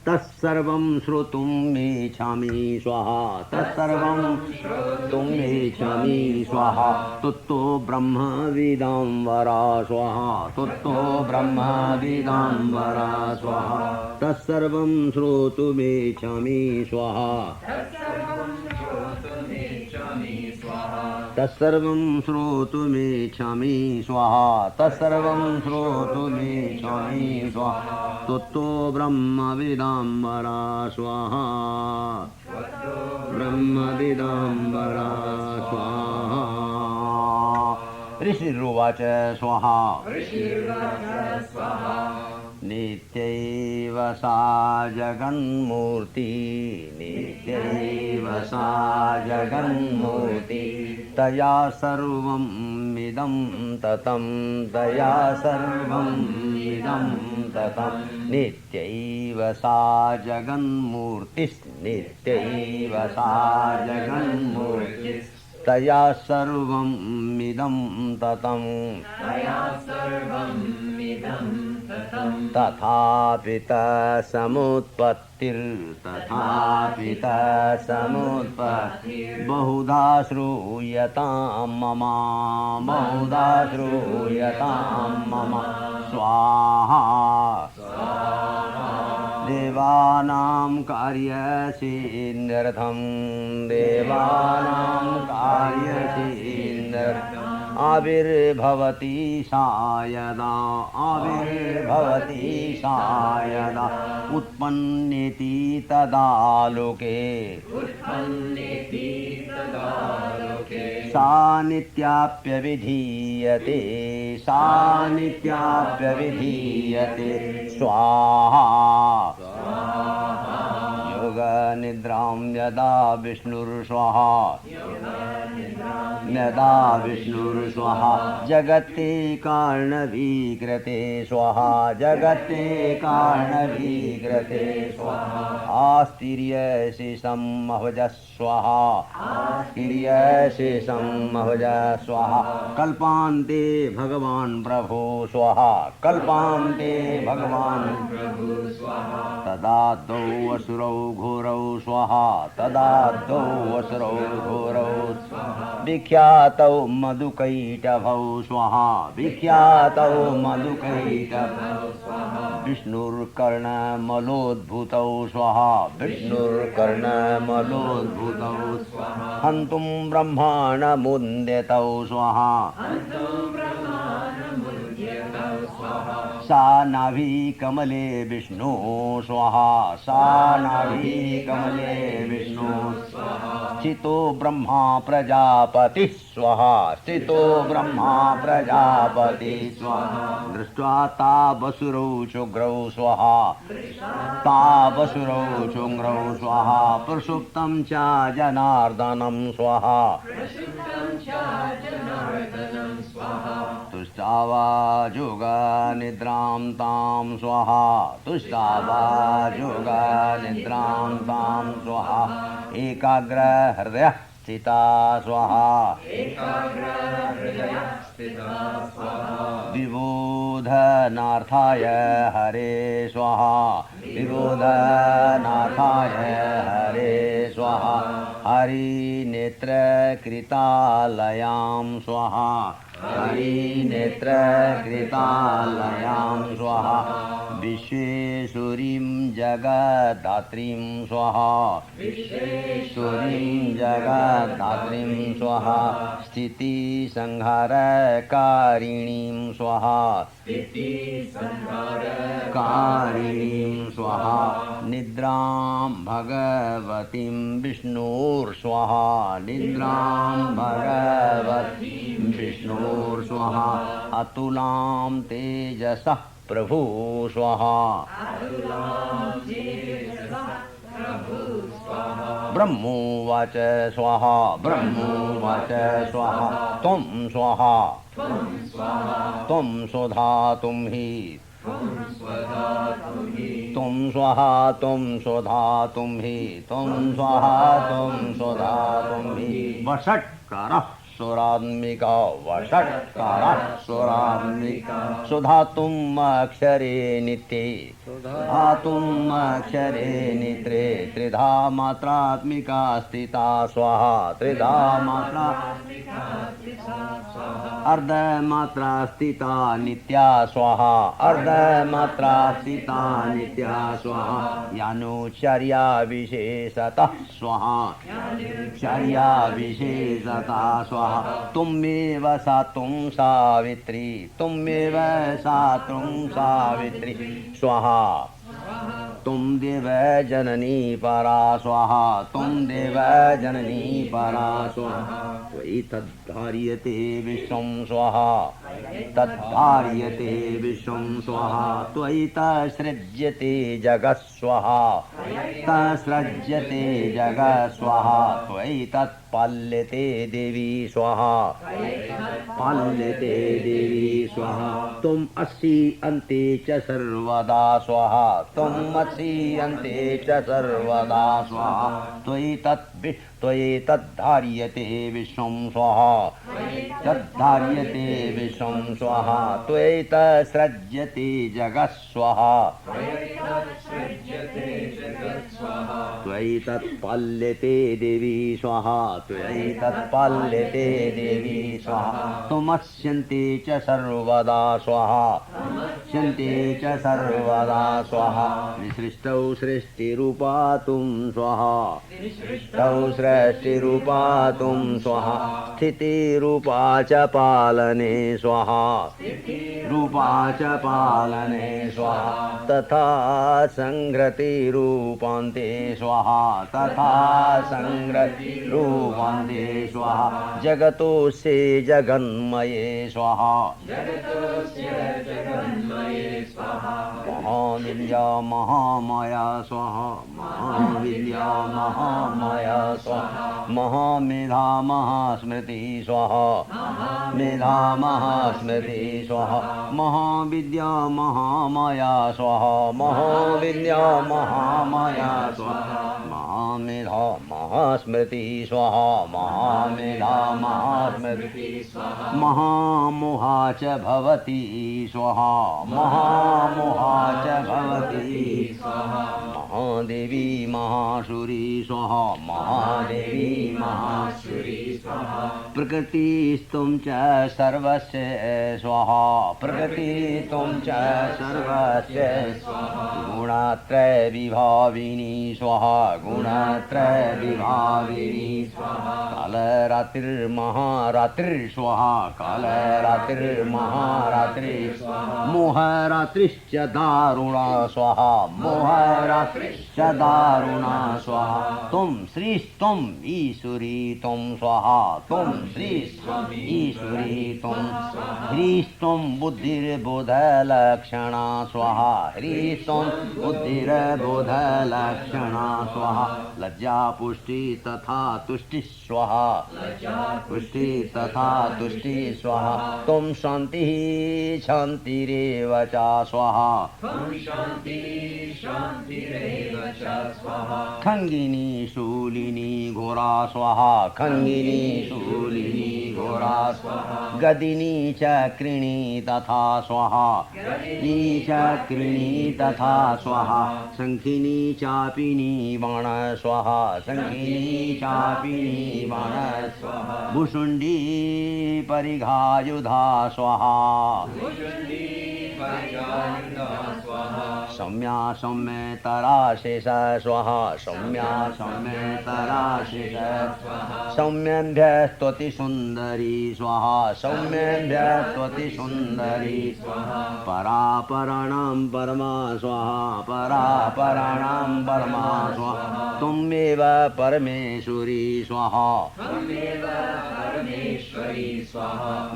तत्सर्वं श्रोतुमिच्छामि स्वाहा तत्सर्वं श्रोतुमिच्छामि स्वाहा तुत्तो ब्रह्मविदाम्बरा स्वाहा तुत्तो ब्रह्मविदाम्बरा स्वाहा तत्सर्वं श्रोतुमिच्छामि स्वाहा तत्सर्वं श्रोतुमिच्छामि स्वाहा तत्सर्वं श्रोतुमिच्छामि स्वाहा तुत्तो ब्रह्मविदाम्बरा स्वाहा ब्रह्मविदाम्बरा स्वाहा ऋषिरुवाच स्वाहा नित्यैव सा जगन्मूर्ति नित्यैव सा जगन्मूर्ति तया सर्वं इदं ततं तया सर्वं इदं ततं नित्यैव सा जगन्मूर्तिस् नित्यैव सा जगन्मूर्तिस् तया सर्वं इदं ततं तथापि तसमुत्पत्तिर्तथापि तसमुत्पत्तिर् बहुधा श्रूयतां मम बहुधा श्रूयतां मम स्वाहा देवानां कार्यसिद्ध्यर्थं देवानां कार्यसिद्ध्यर्थं आविर्भवति सा यदा आविर्भवति सा यदा उत्पन्नेति तदा लोके सा नित्याप्यविधीयते सा नित्याप्यविधीयते स्वाहा योग निद्रां यदा विष्णुर्स्वाहा यदा विष्णुर्स्वाहा जगते कारणविकृते स्वाहा जगते कारणविकृते स्वाहा आस्तिर्यशेषं महवजः स्वाहा आस्तिर्यशेषं महवजः स्वाहा कल्पान्ते भगवान् प्रभो स्वाहा कल्पान्ते भगवान् प्रभु स्वाहा तदादौ असुरौ घोरौ स्वाहा तदादौ असुरौ घोरौ विख्यातौ मधुकैटभौ स्वाहा विख्यातौ मधुकैटभौ स्वाहा विष्णुर्कर्णमलोद्भूतौ स्वाहा विष्णुर्कर्णमलोद्भूतौ स्वाहा हन्तुं ब्रह्माणमुन्दितौ स्वाहा सा नाभि कमले विष्णु स्वाहा सा नाभि कमले विष्णु स्वाहा स्थितो ब्रह्मा प्रजापति स्वाहा स्थितो ब्रह्मा प्रजापति स्वाहा दृष्ट्वा तावसुरौ चुग्रौ स्वाहा तावसुरौ चुग्रौ स्वाहा प्रसुप्तं च जनार्दनं स्वाहा तुष्टावा योगा निद्रां तां स्वाहा तुष्टावा योगा निद्रां तां स्वाहा एकाग्र हृदय स्थिता स्वाहा विबोधनार्थाय हरे स्वाहा विबोधनार्थाय हरे स्वाहा हरिनेत्रकृतालयां स्वाहा हरिनेत्रकृतालयां स्वाहा विश्वेश्वरीं जगद्धात्रीं स्वाहा विश्वेश्वरीं जगद्धात्रीं स्वाहा स्थितिसंहारकारिणीं स्वाहा स्थितिसंहारकारिणीं स्वाहा निद्रां भगवतीं विष्णुर्स्वाहा निद्रां भगवतीं विष्णुर्स्वाहा अतुलां तेजसः प्रभु स्वाहा ब्रह्मोवाच स्वाहा ब्रह्मोवाच स्वाहा त्वं स्वाहा त्वं स्वधातुं हि त्वं स्वाहा त्वं स्वधातुं हि त्वं स्वाहा त्वं स्वधातुं हि वषट्कारः स्वरात्मिका वषट्कारः स्वरात्मिका सुधातुम् अक्षरे नित्ये सुधातुम् अक्षरे नित्रे त्रिधा मात्रात्मिका स्थिता स्वाहा त्रिधा मात्रा अर्धमात्रा स्थिता नित्या स्वाहा अर्धमात्रा स्थिता नित्या स्वाहा यानुचर्या विशेषतः स्वाहा चर्या विशेषतः स्वाहा तुमेव सातुं सावित्री तुमेव सातुं सावित्री स्वाहा तुम देव जननी परा स्वाहा तुम देव जननी परा स्वाहा त्वयि तद्धार्यते विश्वं स्वाहा तद्धार्यते विश्वं स्वाहा त्वयि तत्सृज्यते जगत् स्वाहा तत्सृज्यते जगत् स्वाहा त्वयि तत्पाल्यते देवी स्वाहा पाल्यते देवी स्वाहा तुम असि अन्ते च सर्वदा स्वाहा तुम असि अन्ते च सर्वदा स्वाहा त्वयि तद्धार्यते विश्वं स्वाहा तद्धार्यते विश्वं स्वाहा त्वयि तत्सृज्यते जगत् स्वाहा त्वयि तत्पाल्यते देवी स्वाहा त्वयि तत्पाल्यते देवी स्वाहा तुमस्यन्ते च सर्वदा स्वाहा स्यन्ते च सर्वदा स्वाहा विसृष्टौ सृष्टिरूपा तुं स्वाहा विसृष्टौ सृष्टिरूपा तुं स्वाहा स्थितिरूपा च पालने स्वाहा रूपा च पालने स्वाहा तथा संहृतिरूपान्ते स्वाहा तथा संहृतिरूपान्ते स्वाहा जगतोऽस्य जगन्मये स्वाहा महावीर्या महावीर्या महामाया स्वाहा महाविद्या महामाया स्वाहा महामेधा महास्मृति स्वाहा मेधा महास्मृति स्वाहा महाविद्या महामाया स्वाहा महाविद्या महामाया स्वाहा महामेधा महास्मृति स्वाहा महामेधा महास्मृति स्वाहा महामोहा च भवति स्वाहा महामोहा च भवति स्वाहा महादेवी महासुरी स्वाहा महादेवी महासुरी स्वाहा प्रकृतिस्तुं च सर्वस्य स्वाहा प्रकृतिस्तुं च सर्वस्य स्वाहा गुणत्रय विभाविनी स्वाहा गुणत्रय विभाविनी स्वाहा कालरात्रिर्महारात्रिर् स्वाहा कालरात्रिर्महारात्रिर् स्वाहा मोहरात्रिश्च दारुणा स्वाहा मोहरात्रिश्च दारुणा स्वाहा तुम श्रीस्त्वम् ईश्वरी तुम स्वाहा तुम श्रीस्त्वम् ईश्वरी तुम ह्रीस्त्वं बुद्धिर्बोधलक्षणा स्वाहा ह्रीस्त्वं बुद्धिर्बोधलक्षणा स्वाहा लज्जा पुष्टि तथा तुष्टि स्वाहा पुष्टि तथा तुष्टि स्वाहा तुम शान्तिः शान्तिरेव च स्वाहा खंगिनी शूलिनी घोरा स्वाहा खंगिनी शूलिनी घोरा स्वाहा गदिनी चक्रिणी तथा स्वाहा गदिनी चक्रिणी तथा स्वाहा शंखिनी चापिनी बाण स्वाहा शंखिनी चापिनी बाण स्वाहा भुषुंडी परिघायुधा स्वाहा सौम्या सौम्यतरा शेष स्वाहा सौम्या सौम्यतरा शेष सौम्यभ्यस्त्वति सुंदरी स्वाहा सौम्यभ्यस्त्वति सुंदरी स्वाहा परापराणां परमा स्वाहा परापराणां परमा स्वाहा त्वमेव परमेश्वरी स्वाहा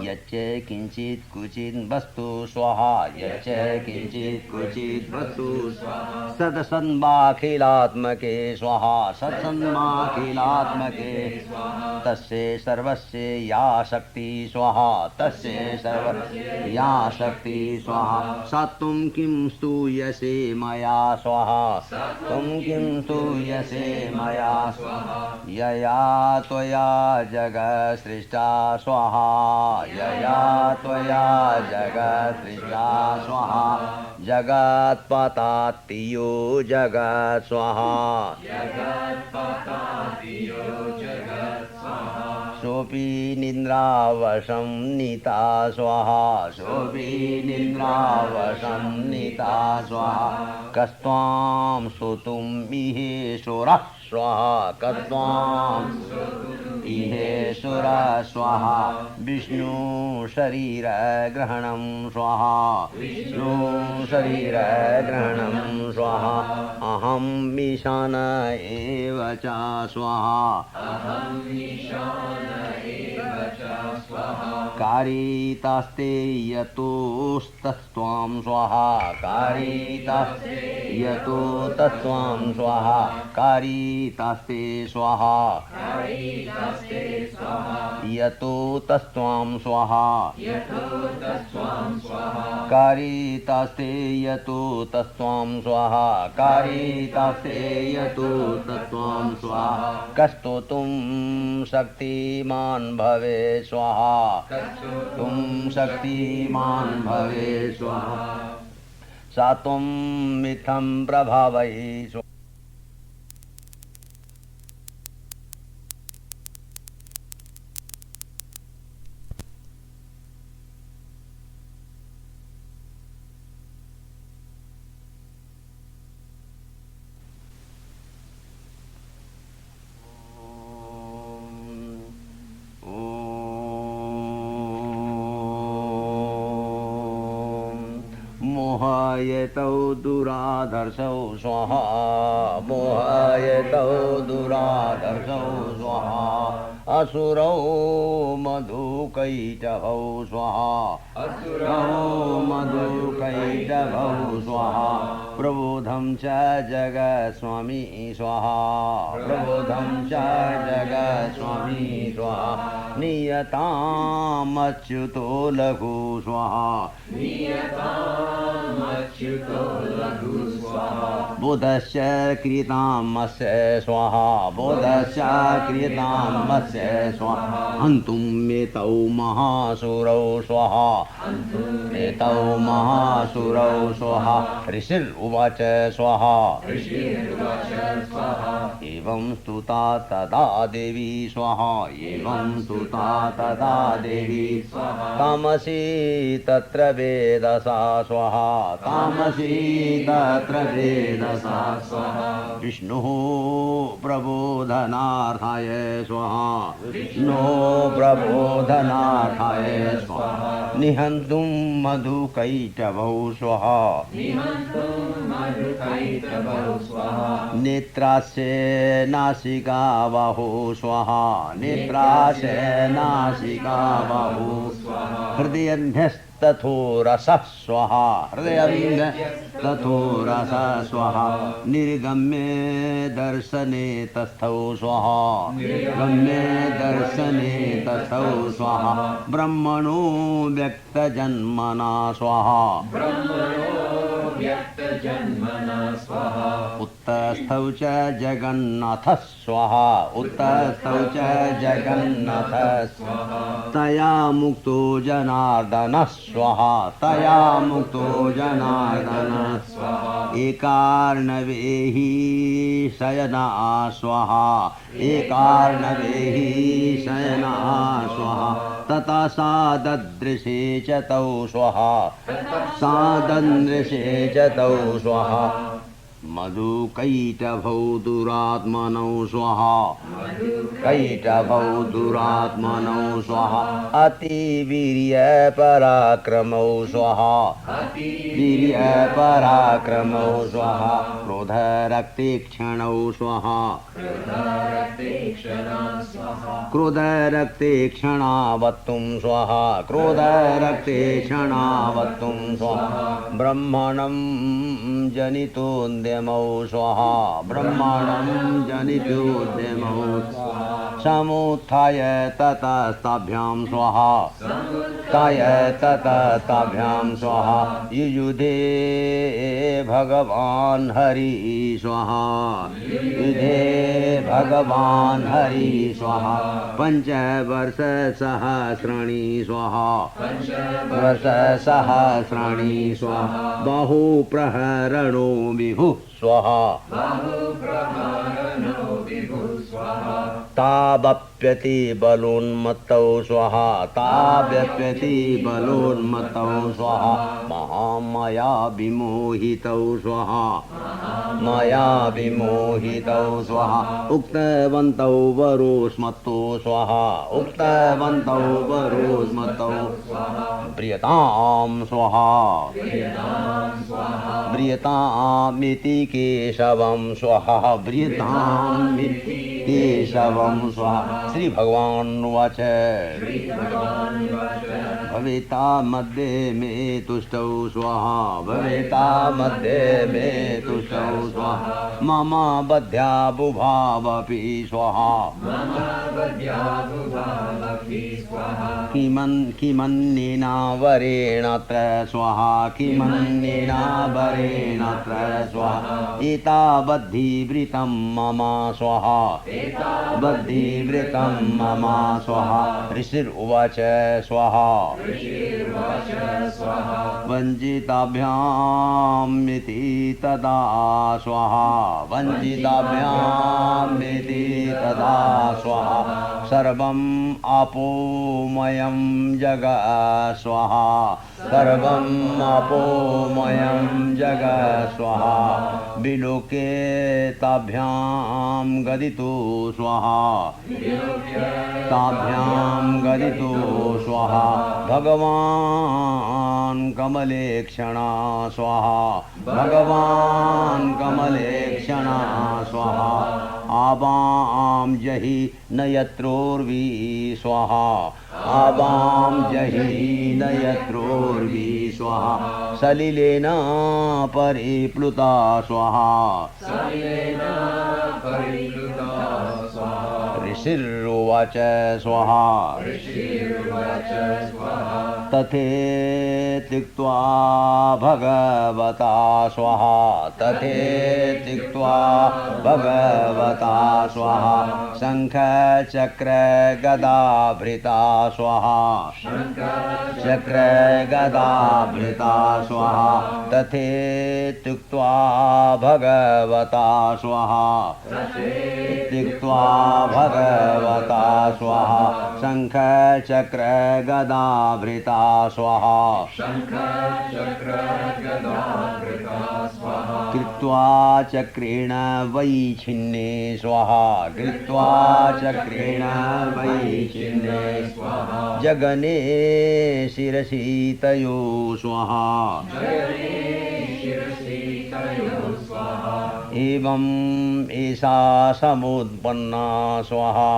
यच्च किंचित् कुचित् वस्तु स्वाहा यच्च किंचित् कुचित् वस्तु सत्सन्माखिलात्मके स्वाहा सत्सन्माखिलात्मके तस्य सर्वस्य या शक्ति स्वाहा तस्य सर्वस्य या शक्ति स्वाहा सा त्वं किं स्तूयसे मया स्वाहा त्वं किं स्तूयसे मया स्वाहा यया त्वया जगत् सृष्टा स्वाहा यया त्वया जगत् सृष्टा स्वाहा जगत्पतात्तियो जगत् स्वाहा सोऽपि निद्रावशं नीता स्वाहा सोऽपि निद्रावशं नीता स्वाहा कस्त्वां स्तोतुम् इहेश्वरः स्वाहा कस्त्वां इहेश्वरः स्वाहा विष्णु शरीर ग्रहणं स्वाहा विष्णु शरीर ग्रहणं स्वाहा अहं ईशान एव च स्वाहा कारितास्ते यतोस्तस्त्वां स्वाहा कारितास्ते यतोस्तस्त्वां स्वाहा कारितास्ते स्वाहा यतोस्तस्त्वां स्वाहा कारितास्ते यतोस्तस्त्वां स्वाहा कारितास्ते यतोस्तस्त्वां स्वाहा कस्तोतुं शक्तिमान् भवे स्वाहा तुम शक्तिमान् भवे स्वाहा सा त्वं मिथं प्रभावै मोहायतौ दुराधर्षौ स्वाहा मोहायतौ दुराधर्षौ स्वाहा असुरौ मधुकैटभौ स्वाहा असुरौ मधुकैटभौ स्वाहा प्रबोधं च जगत्स्वामी स्वाहा प्रबोधं च जगत्स्वामी स्वाहा नियतामच्युतो लघु स्वाहा बोधश्च क्रियतामस्य स्वाहा बोधश्च क्रियतामस्य स्वाहा हन्तुं मेतौ महासुरौ स्वाहा एतौ महासुरौ स्वाहा ऋषिरुवाच स्वाहा एवं स्तुता तदा देवी स्वाहा एवं स्तुता तदा देवी तामसी तत्र वेदसा स्वाहा तामसी तत्र वेदसा स्वाहा विष्णुः प्रबोधनार्थाय स्वाहा विष्णुः प्रबोधनार्थाय स्वाहा निहन्तुं मधुकैटभौ स्वाहा नेत्रास्य नासिकाबाहु स्वाहा नेत्रास्य नासिकाबाहु हृदयन्ध्यस्तथो रसः स्वाहा हृदयन्ध्यस्तथो रसः स्वाहा निर्गम्ये दर्शने तस्थौ स्वाहा निर्गम्ये दर्शने तस्थौ स्वाहा ब्रह्मणो व्यक्तजन्मना स्वाहा उत्तस्थौ च जगन्नाथः स्वाहा उत्तस्थौ च जगन्नाथः स्वाहा तया मुक्तो जनार्दनः स्वाहा तया मुक्तो जनार्दनः स्वाहा एकार्णवेहि शयना स्वाहा एकार्णवेहि शयना स्वाहा तथा साददृशे च तौ स्वाहा साददृशे च तौ स्वाहा मधुकैटभौ दुरात्मनौ स्वाहा कैटभौ दुरात्मनौ स्वाहा अतिवीर्यपराक्रमौ स्वाहा वीर्यपराक्रमौ स्वाहा क्रोधरक्तेक्षणौ स्वाहा क्रोधरक्तेक्षणावत्तुं स्वाहा क्रोधरक्तेक्षणावत्तुं स्वाहा ब्रह्मणं जनितोऽन्यमौ स्वाहा ब्रह्मणं जनितोऽन्यमौ समुत्थाय ततस्ताभ्यां स्वाहा ताय ततस्ताभ्यां स्वाहा युयुधे भगवान् हरि स्वाहा युधे भगवान् हरि स्वाहा पञ्चवर्षसहस्राणि स्वाहा वर्षसहस्राणि स्वाहा बाहुप्रहरणो विभुः स्वाहा तावप्यति बलोन्मत्तौ स्वाहा तावप्यति बलोन्मत्तौ स्वाहा महामाया विमोहितौ स्वाहा माया विमोहितौ स्वाहा उक्तवन्तौ वरोस्मत्तो स्वाहा उक्तवन्तौ वरोस्मत्तौ प्रियतां स्वाहा प्रियतामिति केशवं स्वाहा प्रियतामिति केशवं स्वाहा श्री भगवान् उवाच भवेता मध्ये मे तुष्टौ स्वाहा भवेता मध्ये मे तुष्टौ स्वाहा मम बध्या बुभावपि स्वाहा किमन्येना वरेणत्र स्वाहा किमन्येना वरेणत्र स्वाहा एतावद्धिवृतं मम स्वाहा बद्धिवृतं मम स्वाहा ऋषिरुवाच स्वाहा वञ्चिताभ्यामिति तदा स्वाहा वञ्चिताभ्यामिति तदा स्वाहा सर्वम् अपोमयं जगः स्वाहा सर्वम् अपोमयं जगः स्वाहा विलोके ताभ्यां गदितो स्वाहा ताभ्यां गदितो स्वाहा भगवान् कमलेक्षणा स्वाहा भगवान् कमलेक्षणा स्वाहा आवां जहि न यत्रोर्वी स्वाहा आवां जहि न यत्रोर्वी स्वाहा सलिलेन परिप्लुता स्वाहा ऋषिर्वाच स्वाहा तथेत्युक्त्वा भगवता स्वाहा तथेत्युक्त्वा भगवता स्वाहा शङ्खचक्रगदाभृता स्वाहा शङ्खचक्रगदाभृता स्वाहा तथेत्युक्त्वा भगवता स्वाहा तथेत्युक्त्वा भगवता स्वाहा शङ्खचक्रगदाभृता स्वाहा कृत्वा चक्रेण वै छिन्ने स्वाहा कृत्वा चक्रेण वै छिन्ने जगने शिरसि तयो स्वाहा एवं एषा समुत्पन्ना स्वाहा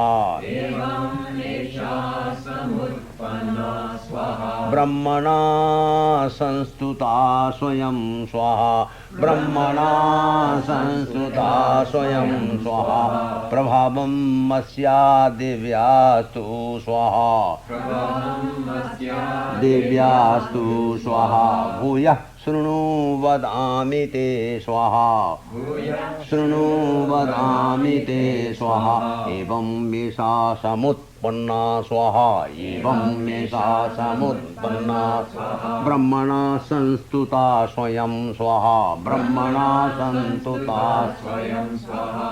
ब्रह्मणा संस्तुता स्वयं स्वाहा ब्रह्मणा संस्तुता स्वयं स्वाहा प्रभावं अस्या दिव्यास्तु स्वाहा दिव्यास्तु स्वाहा भूयः शृणु वदामि ते स्वाहा शृणु वदामि ते स्वाहा एवं एषा समुत्पन्ना स्वाहा एवं एषा समुत्पन्ना ब्रह्मणा संस्तुता स्वयं स्वाहा ब्रह्मणा संस्तुता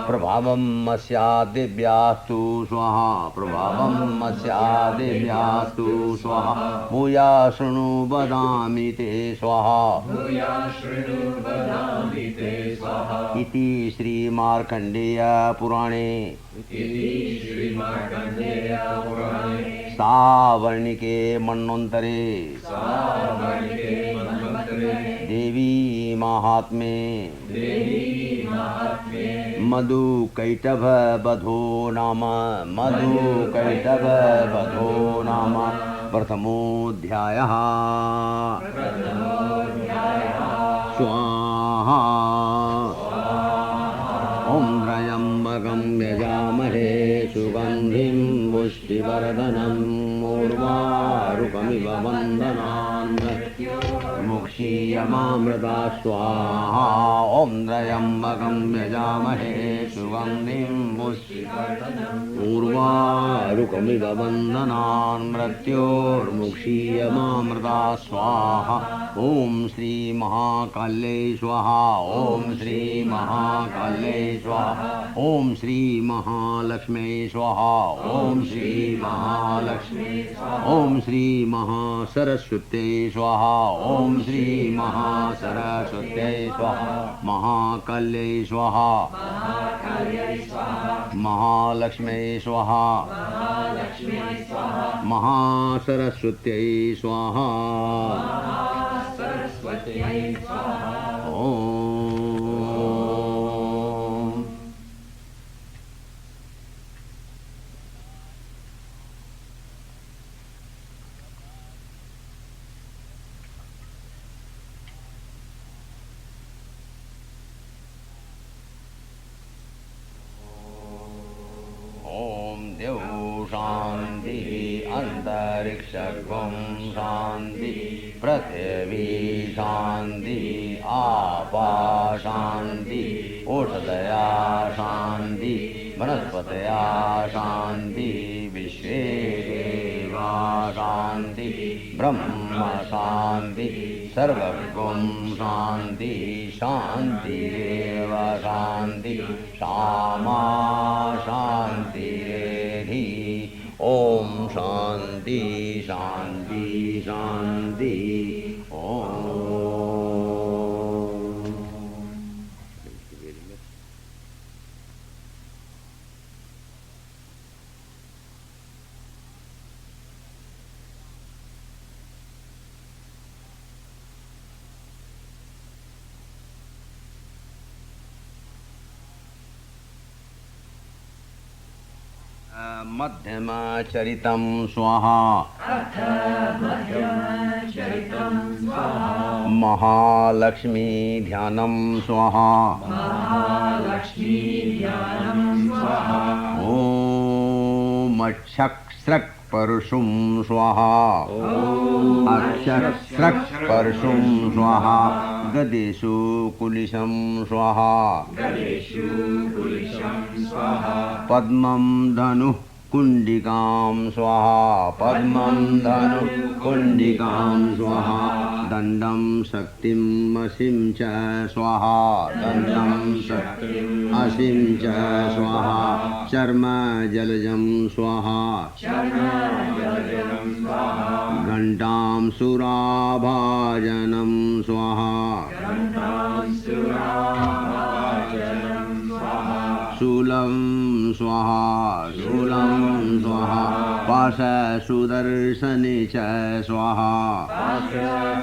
प्रभावम् अस्या दिव्यास्तु स्वाहा प्रभावम् अस्या दिव्यास्तु स्वाहा भूया शृणु वदामि ते स्वाहा इति श्रीमार्कण्डेय पुराणे सावर्णिके मन्वन्तरे देवी महात्म्ये मधुकैटभवधो नाम मधुकैटभवधो नाम प्रथमोऽध्यायः स्वाहा ॐ त्र्यम्बकं यजामहे सुगन्धिं पुष्टिवर्धनम् उर्वारुकमिव बन्धनान् मुक्षीयमामृता स्वाहा ॐ त्र्यम्बकं यजामहे सुगन्धिं पुष्टिवर्धनम् उर्वारुकमिव बन्धनान् मृत्योर्मुक्षीयमामृता स्वाहा ॐ श्रीमहाकाल्यै स्वाहा ॐ श्रीमहाकाल्यै स्वाहा ॐ श्रीमहालक्ष्म्यै स्वाहा ॐ श्रीमहालक्ष्मी ॐ श्रीमहासरस्वत्यै स्वाहा ॐ श्रीमहासरस्वत्यै स्वाहा महाकाल्यै स्वाहा महालक्ष्म्यै स्वाहा महासरस्वत्यै स्वाहा ॐ शांति अंतरिक्षं शांति पृथिवी शांति आपा शांति ओषधया शांति वनस्पतया शांति विश्वे देवा शांति ब्रह्म शांति सर्वगुण शांति शांतिरेव शांति क्षमा शांतिरेधि ओम शांति शांति शांति ओम। मध्यमचरितं स्वाहा महालक्ष्मी ध्यानं स्वाहा ॐ अक्षस्रक् परशुं स्वाहा अक्षस्रक् परशुं स्वाहा गदेषु कुलिशं स्वाहा पद्मं धनुः कुण्डिकां स्वाहा पद्मं धनुः कुण्डिकां स्वाहा दण्डं शक्तिं असिं च स्वाहा दण्डं शक्तिं असिं च स्वाहा चर्म जलजं स्वाहा घण्टां सुराभाजनं स्वाहा शूलं स्वाहा शूलं स्वाहा पाश सुदर्शने च स्वाहा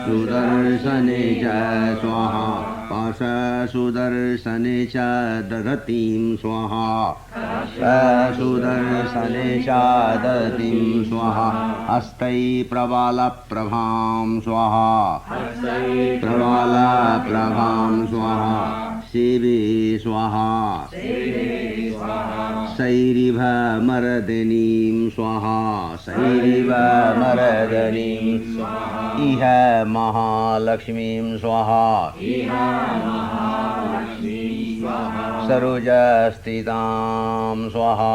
सुदर्शने च स्वाहा पाश सुदर्शने च दधतीं स्वाहा सुदर्शने च दधतीं स्वाहा हस्तै प्रबालप्रभां स्वाहा प्रबालप्रभां स्वाहा सेवे स्वाहा शैरिभ मर्दनीं स्वाहा शैरिभ मर्दनीं इह महालक्ष्मीं स्वाहा सरोजस्थितां स्वाहा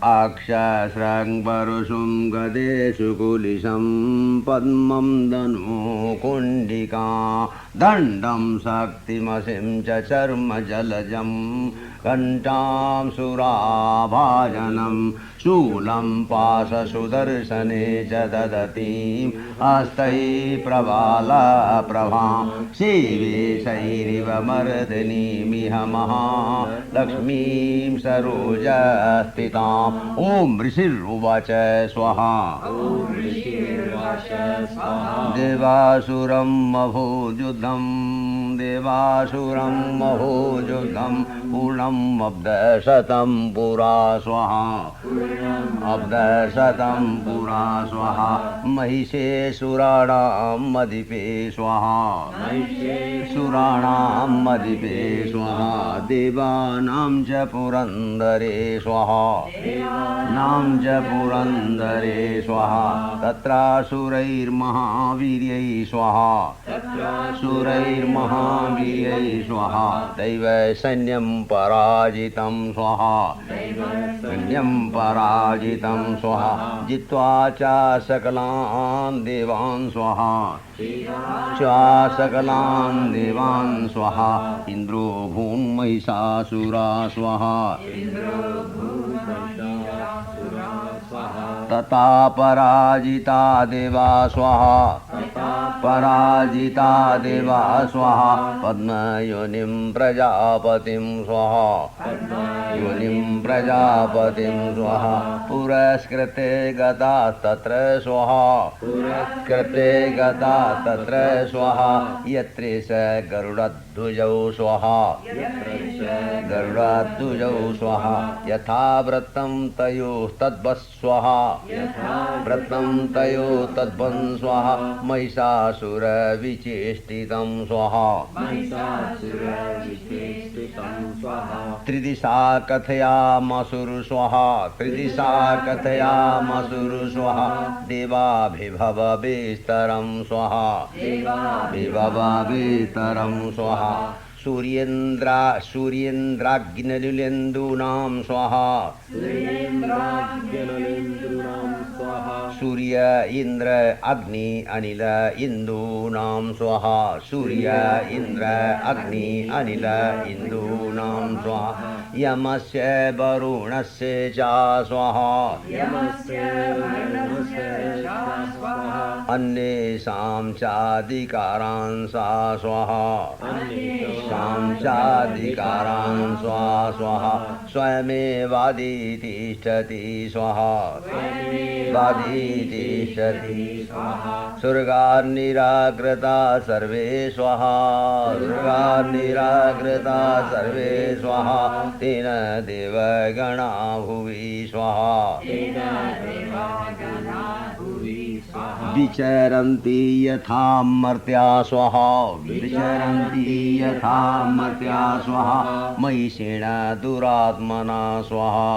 अक्षस्रं परशुं गदेषु कुलिशं पद्मं धनुः कुण्डिका दण्डं शक्तिमसिं च चर्म जलजं घण्टां सुराभाजनं शूलं पाशसुदर्शने च दधतीं हस्तै प्रबालप्रभां सेवे शैरिव मर्दनीमिह महालक्ष्मीं सरोजस्थिताम् ॐ ऋषिरुवाच स्वाहा देवासुरं महोयुद्धं देवासुरं महोयुद्धं पूर्णम् अब्धशतं पुरा स्वाहा अब्धशतं पुरा स्वाहा महिषे सुराणां मदिपे स्वाहा सुराणां मदिपे स्वाहा देवानां च पुरन्दरे स्वाहा नाम च पुरन्दरे स्वाहा तत्रासुरैर्महावीर्यै स्वाहा सुरैर्महावीर्यै स्वाहा दैव सैन्यं पराजितं स्वाहा सैन्यं पराजितं स्वाहा जित्वा च सकलान् देवान् स्वाहा सकलान् देवान् स्वाहा इन्द्रो भून्महिषासुरा स्वाहा तथा पराजिता देवा स्वाहा पराजिता देवा स्वाहा पद्मयोनिं प्रजापतिं स्वाहा योनिं प्रजापतिं स्वाहा पुरस्कृते गता तत्र स्वाहा पुरस्कृते गता तत्र स्वाहा यत्र स गरुडध्वजौ स्वाहा गरुडध्वजौ स्वाहा यथा व्रतं तयोस्तद्वत् स्वाहा व्रतं तयोस्तद्वन् स्वाहा महिषासुरविचेष्टितं स्वाहा त्रिदिशा कथयामसुर स्वाहा त्रिदिशा कथयामसुर स्वाहा देवाभिभववेस्तरं स्वाहा देवाभिभववेस्तरं स्वाहा सूर्येन्द्राग्निलेन्दूनां स्वाहा सूर्य इंद्र अग्नि अनिल इंदूनां स्वाहा सूर्य इंद्र अग्नि अनिल इंदूनां स्वाहा यमस्य वरुणस्य च स्वाहा अन्येषां चाधिकारांसा स्वाहा चाधिकारान् स्वाहा स्वयमेवादितिष्ठति स्वाहा वादितिष्ठति स्वर्गान्निराकृता सर्वे स्वाहा स्वर्गान्निराकृता सर्वे स्वाहा तेन देवगणा भुवि स्वाहा विचरन्ति यथा मर्त्या स्वाहा विचरन्ति यथा मर्त्या स्वाहा महिषेण दुरात्मना स्वाहा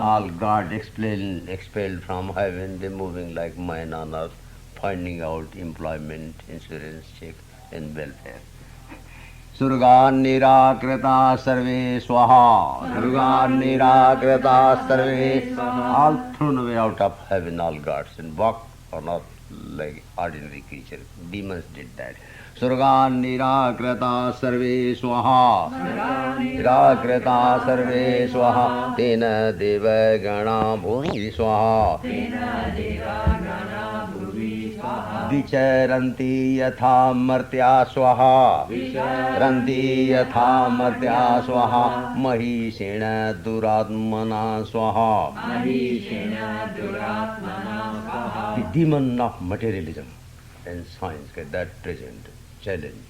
all God expelled from heaven, they moving like men on earth, finding out employment, insurance, check and welfare. Surgan nirakrita sarve swaha. Surgan nirakrita sarve swaha. All thrown away out of heaven, all gods, and walk on earth like ordinary creature. Demons did that. Surgan nirakrita sarve swaha. Nirakrita sarve swaha. Tena deva gana bhuvi swaha. Vicharanti yatha martya swaha. Vicharanti yatha martya swaha. Mahishena duratmana swaha. Mahishena duratmana swaha. The demon of materialism and science get that present challenge.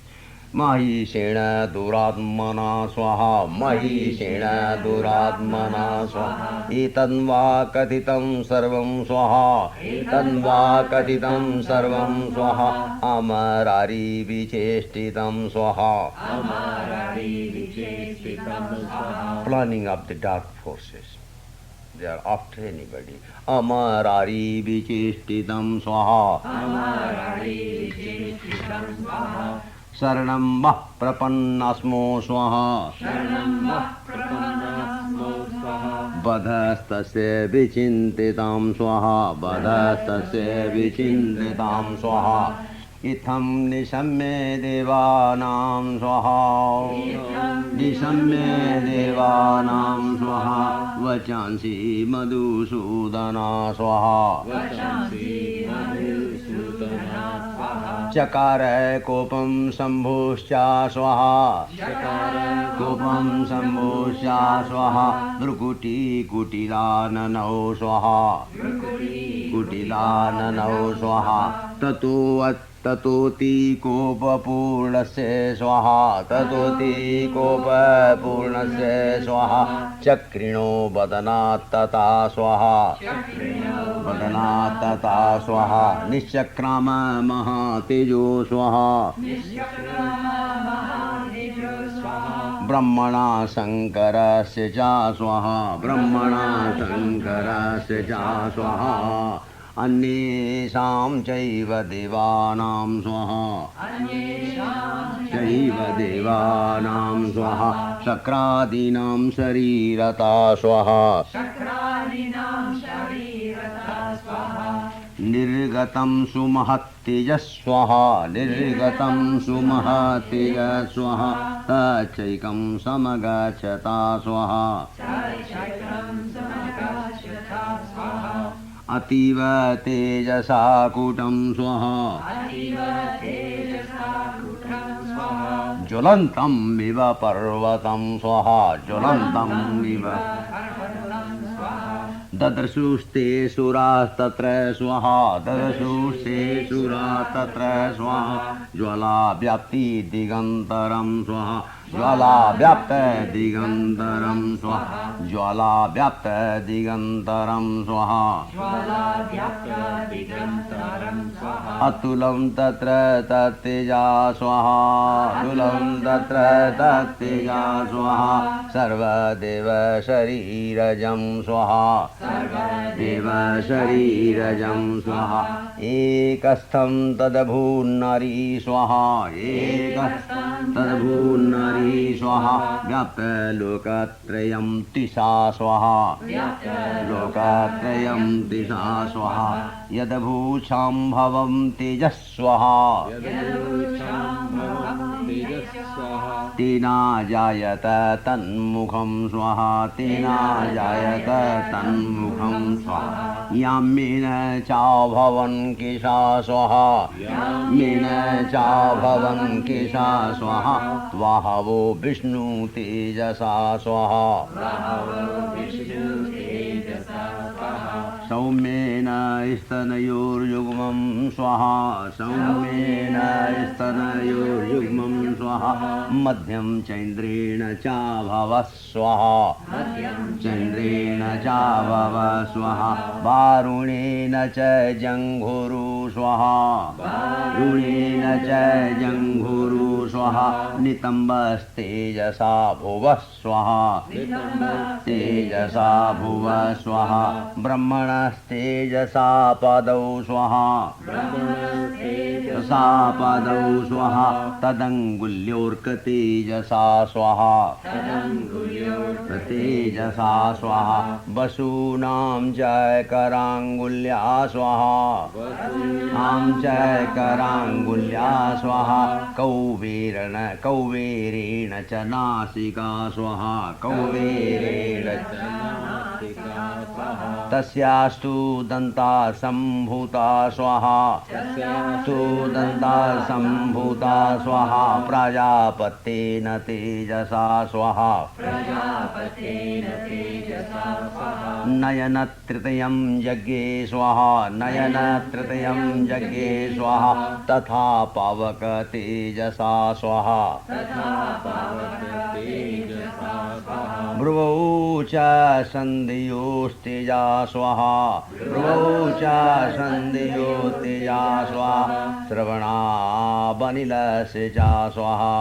Mahishena duratmana swaha. Mahishena duratmana swaha. Etanva katitam sarvam swaha. Etanva katitam sarvam swaha. Amarari vichestitam swaha. Amarari vichestitam swaha. Planning of the dark forces. They are after anybody. Amarari vichestitam swaha. Amarari vichestitam swaha. Saranam vah prapannasmo swaha. Saranam vah prapannasmo swaha. Badhastasya vichintitam swaha. Badhastasya vichintitam swaha. Itham nishamye devanam swaha. Nishamye devanam swaha. Vachansi madhusudana swaha. Vachansi madhusudana swaha. Chakara kopam sambhuscha swaha. Chakara kopam sambhuscha swaha. Drukuti kutilananau swaha. Drukuti kutilananau swaha. Tatoti kopapurnasya swaha. Tatoti kopapurnasya swaha. Chakrino badanat tata swaha. Chakrino badanat tata swaha. Nischakrama mahatejo swaha. Nischakrama mahatejo swaha. Brahmana sankarasya cha swaha. Brahmana sankarasya cha swaha. Anyesham chaiva devanam swaha. Anyesham chaiva devanam swaha. Shakradinam sharirata swaha. Shakradinam sharirata swaha. Nirgatam sumahattejas swaha. Nirgatam sumahattejas swaha. Tachaikam samagachata swaha. Tachaikam samagachata swaha. Ativa tejasa kutam swaha. Ativa tejasa kutam swaha. Jwalantam viva parvatam swaha. Jwalantam viva parvatam swaha. Dadrasuste suras tatra swaha. Dadrasuste suras tatra swaha. Jwala vyapti digantaram swaha. Jwala vyapta digantaram swaha. Jwala vyapta digantaram swaha. Jwala vyapta digantaram swaha. Atulam tatra tatteja swaha. Atulam tatra tatteja swaha. Sarva deva sharirajam swaha. Sarva deva sharirajam swaha. Ekastham tadabhunnari swaha. Ekastham tadabhunnari swaha. Vyapta lokatrayam tisha swaha. Vyapta lokatrayam tisha swaha. Yadabhucham bhavam tejaswaha. Yadabhucham bhavam tejaswaha. Tena jayata tanmukham swaha. Tena jayata tanmukham swaha. Yamena cha bhavan kisha swaha. Yamena cha bhavan kisha swaha. Vahavo Vishnu tejasa swaha. Vahavo Vishnu tejasa swaha. सौम्येन स्तनयोर्युग्मं स्वाहा सौम्येन स्तनयोर्युग्मं स्वाहा मध्यं चैन्द्रेण चाभव स्वाहा चैन्द्रेण चाभव स्वाहा वारुणेन च जङ्घुरु स्वाहा रुणेन च जङ्घुरु स्वाहा नितम्बस्तेजसा भुवः स्वाहा तेजसा भुवः स्वाहा ब्रह्मणस्तेजसा पदौ स्वाहा तेजसा पदौ स्वाहा तदङ्गुल्योर्कतेजसा स्वाहा तेजसा स्वाहा वसूनां जयकराङ्गुल्या स्वाहा आं जयकराङ्गुल्या स्वाहा कौवेरेण च नासिका स्वाहा कौवेरेण च तस्यास्तु दन्ता सम्भूता स्वाहा तु दन्ता सम्भूता स्वाहा प्रजापतेन तेजसा स्वाहा नयनतृतीयं यज्ञे स्वाहा नयनतृतीयं यज्ञे स्वाहा तथा पावक तेजसा स्वाहा भ्रुवौ च सन्धियोस्तेजा स्वाहा भ्रुवौ च सन्धियोस्तेजा स्वाहा श्रवणावनिलस्य च स्वाहा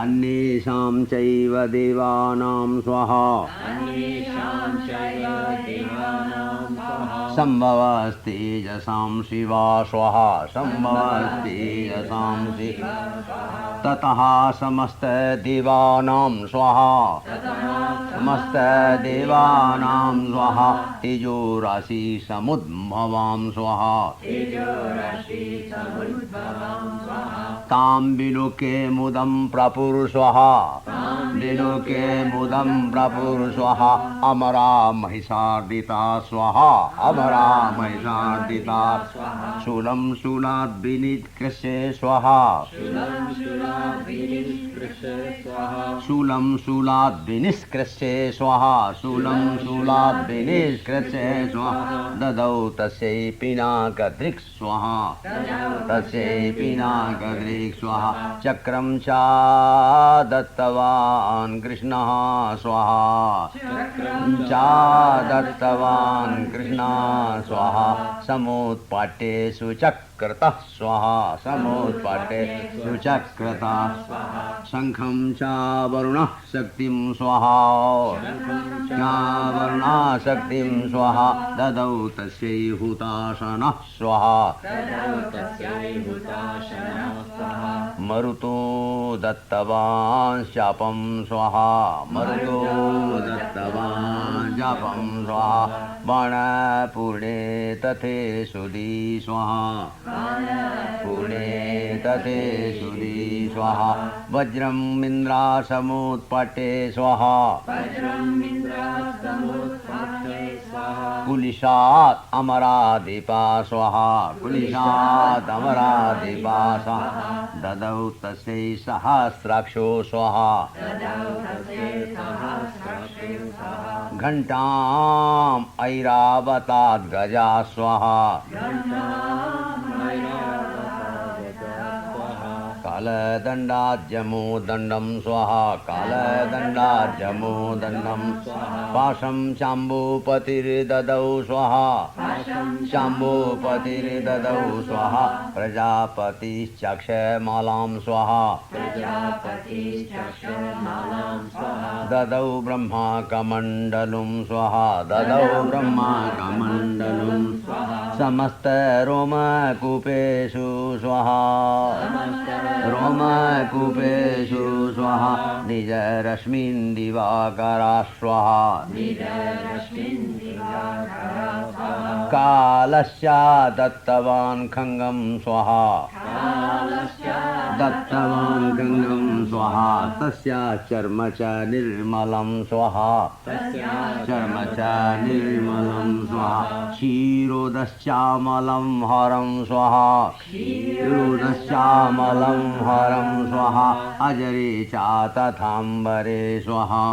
अन्येषां चैव देवानां स्वाहा सम्भवस्तेजसां शिवा स्वाहा सम्भवस्तेजसां शिवा ततः समस्तदेवानां स्वाहा समस्तदेवानां स्वाहा तेजोराशि समुद्भवां स्वाहा तां विलोके मुदं प्रपुरुषः विलोके मुदं प्रपुरुषः अमरा महिषार्दिता स्वाहा अमरा महिषार्दिता शूलं शूलाद् विनिष्कृष्य स्वाहा शूलं शूलाद् विनिष्कृष्य स्वाहा शूलं शूलाद् विनिष्कृष्य स्वाहा ददौ तस्यै पिनाकदृक् स्वाहा तस्यै पिनाकदृक् स्वाहा चक्रं च दत्तवान् कृष्णः स्वाहा च दत्तवान् कृष्णः स्वाहा समुत्पाट्ये सुचक्रतः स्वाहा समुत्पाट्ये सुचक्रतः शङ्खं च वरुणः शक्तिं स्वाहा वरुणः शक्तिं स्वाहा ददौ तस्यै हुताशनः स्वाहा मरुतो दत्तवान् शापं स्वाहा मरुतो दत्तवान् शापं स्वाहा बाणपूर्णे तथे सुधी स्वाहा पूर्णे तथे सुधी स्वाहा वज्रम् इन्द्रासमुत्पटे स्वाहा कुलिशात् अमराधिपा स्वाहा कुलिशात् अमराधिपा स्वाहा ददौ तस्यै सहस्राक्षो स्वाहा घण्टाम् ऐरावतात् गजा स्वाहा कालदण्डाज्यमोदण्डं स्वाहा कालदण्डाज्यमोदण्डं पाशं शाम्भूपतिर्ददौ स्वाहा शाम्भूपतिर्ददौ स्वाहा प्रजापतिश्चक्षमालां स्वाहा ददौ ब्रह्माकमण्डलं स्वाहा ददौ ब्रह्माकमण्डलं समस्तरोमकूपेषु स्वाहा रोमकूपेषु स्वाहा निजरश्मिन् दिवाकरा स्वाहा कालस्य दत्तवान् खङ्गं स्वाहा दत्तवान् खङ्गं स्वाहा तस्य चर्म च निर्मलं स्वाहा चर्म च निर्मलं स्वाहा क्षीरोदश्चामलं हरं स्वाहा क्षीरोदश्चामलं हरं स्वाहा अजरे च तथाम्बरे स्वाहा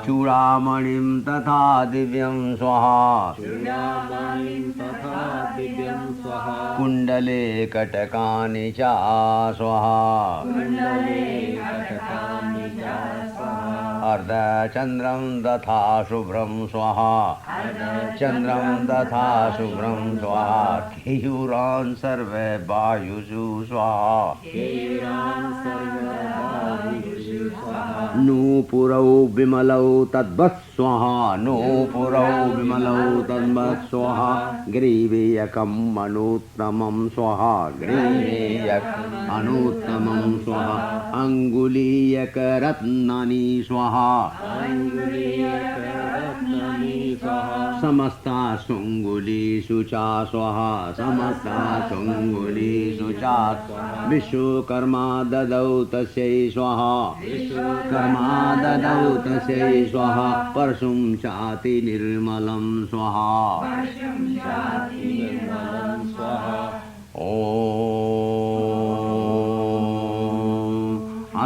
चूड़ामणिं तथा दिव्यं स्वाहा कुण्डले कटकानि च स्वाहा अर्धचन्द्रं तथा शुभ्रं स्वाहा चन्द्रं तथा शुभ्रं स्वाहा केयूरान् सर्वे वायुषु स्वाहा नूपुरौ विमलौ तद्वत् स्वाहा नूपुरौ विमलौ तद्वत् स्वाहा ग्रीवीयकं अनुत्तमं स्वाहा ग्रीवीयकं अनुत्तमं स्वाहा अङ्गुलीयकरत्नानि स्वाहा समस्ता सुङ्गुलीषु च स्वाहा समस्ता सुङ्गुलीषु च विश्वकर्मा ददौ तस्यै स्वाहा कर्मा ददौ तस्यै स्वाहा परशुं चाति निर्मलं स्वाहा ॐ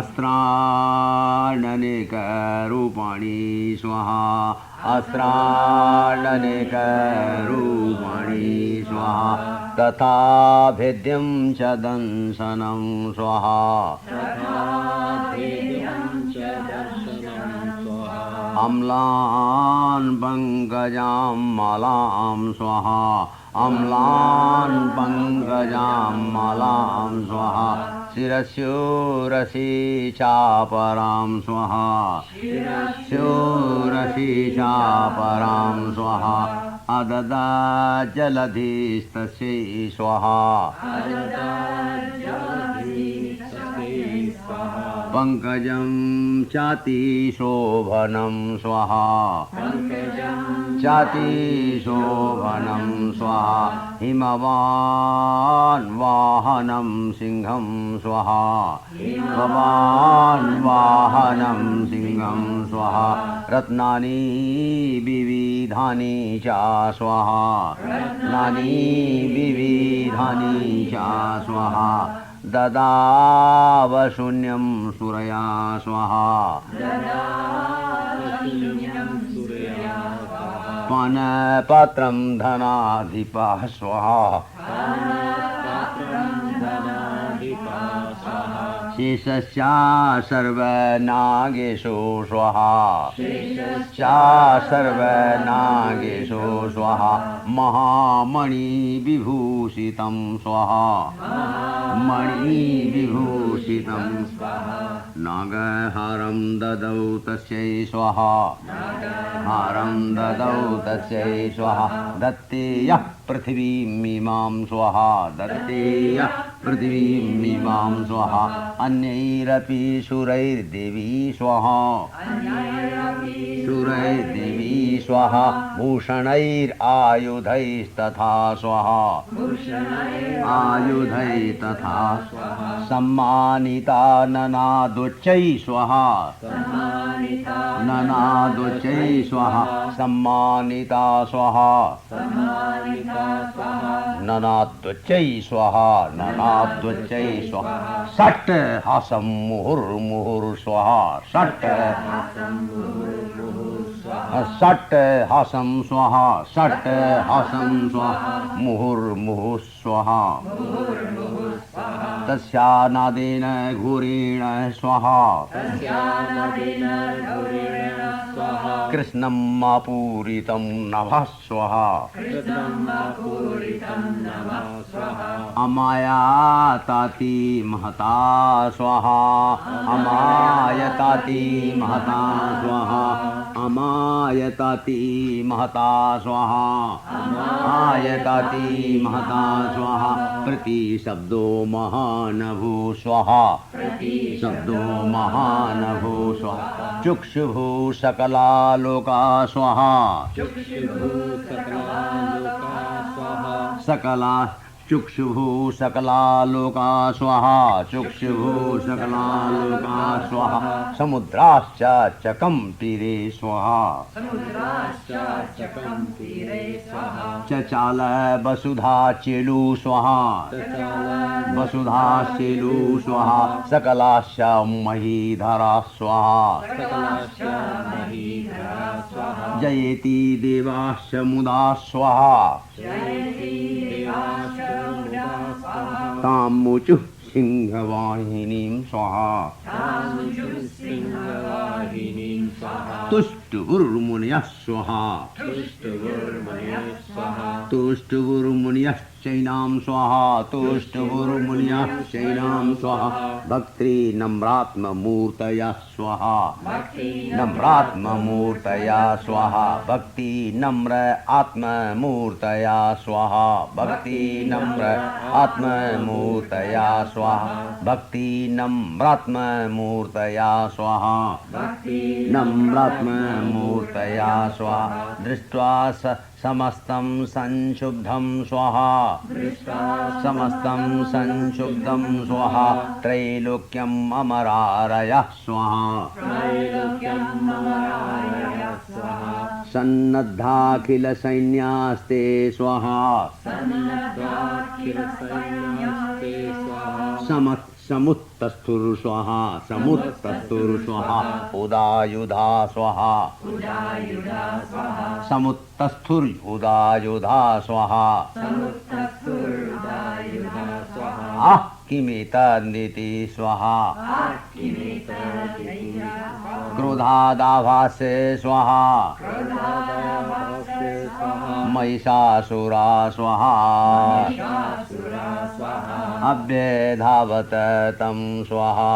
अस्त्राणनेकरूपाणि स्वाहा अस्त्राणनेकरूपाणि स्वाहा तथा भेद्यं च दंशनं स्वाहा अम्लान् पङ्कजां मालां स्वाहा अम्लान् पङ्कजां मालां स्वाहा शिरस्योरसि चापरां स्वाहा शिरस्योरसि चापरां स्वाहा अददा जलधिस्तस्यै स्वाहा पङ्कजं चातिशोभनं स्वाहा चातिशोभनं स्वाहा हिमवान् वाहनं सिंहं स्वाहा हिमवान् वाहनं सिंहं स्वाहा रत्नानि विविधानि च स्वाहा रत्नानि विविधानि च स्वाहा ददावशून्यं सूरया स्वाहा पानपात्रं धनाधिपः स्वाहा शेषश्च सर्वनागेषु स्वाहा शेषश्च सर्वनागेषु स्वाहा महामणिविभूषितं स्वाहा मणिविभूषितं नागहारं ददौ तस्यै स्वाहा हारं ददौ तस्यै स्वाहा दत्ते यः पृथिवीमिमां स्वाहा दत्ते यः पृथिवीमिमां स्वाहा अन्यैरपि शूरैर्देवी स्वाहा शूरैर्देवी स्वाहा भूषणैरायुधैस्तथा स्वाहा आयुधैस्तथा सम्मानिता ननादुच्चै स्वाहा ननादुच्चै स्वाहा सम्मानिता स्वाहा ननादुच्चै स्वाहा ननादुच्चै स्वाहा षट् हासं मुहुर्मुहुर् स्वाहा षट् हासं स्वाहा षट् हासं स्वाहा मुहुर्मुहुः स्वाहा तस्यानादेन घूरेण स्वाहा कृष्णं पूरितं नभः स्वाहा अमायाताति महता स्वाहा अमायताति महता स्वाहा अमायताति महता स्वाहा आयताति महता स्वाहा प्रतिशब्दो महानभू स्वाहा शब्दो महानभू स्वाहा चक्षुभू सकला लोका स्वाहा सकला चुक्षुभू सकला लोका स्वाहा चुक्षुभू सकला लोका स्वाहा समुद्राश्च चकं तीरे स्वाहा चचाल वसुधा चेलु स्वाहा वसुधा चेलु स्वाहा सकलाश्च महीधरा स्वाहा जयति देवाश्च मुदा स्वाहा तामुचु सिंहवाहिनीं स्वाहा तुष्टुर्मुनयः स्वाहा तुष्टुर्मुनयश्चैनां स्वाहा तुष्टुर्मुनयश्चैनां स्वाहा भक्ति नम्रात्ममूर्तयः स्वाहा नम्रात्ममूर्तया स्वाहा भक्ति नम्र आत्ममूर्तया स्वाहा भक्ति नम्र आत्ममूर्तया स्वाहा भक्ति नम्रात्ममूर्तया स्वाहा नम्रात्ममूर्तया स्वाहा दृष्ट्वा समस्तं संशुद्धं स्वाहा समस्तं संशुद्धं स्वाहा त्रैलोक्यम् अमरारयः स्वाहा सन्नद्धाखिल सैन्यास्ते स्वाहा समुत्तस्थुर स्वाहा समुत्तस्थुर स्वाहा उदायुधा स्वाहा समुत्तस्थुर उदायुधा स्वाहा आह किमेतन्निति स्वाहा क्रोधादाभासे स्वाहा महिषासुरा स्वाहा अभ्यधावत तं स्वाहा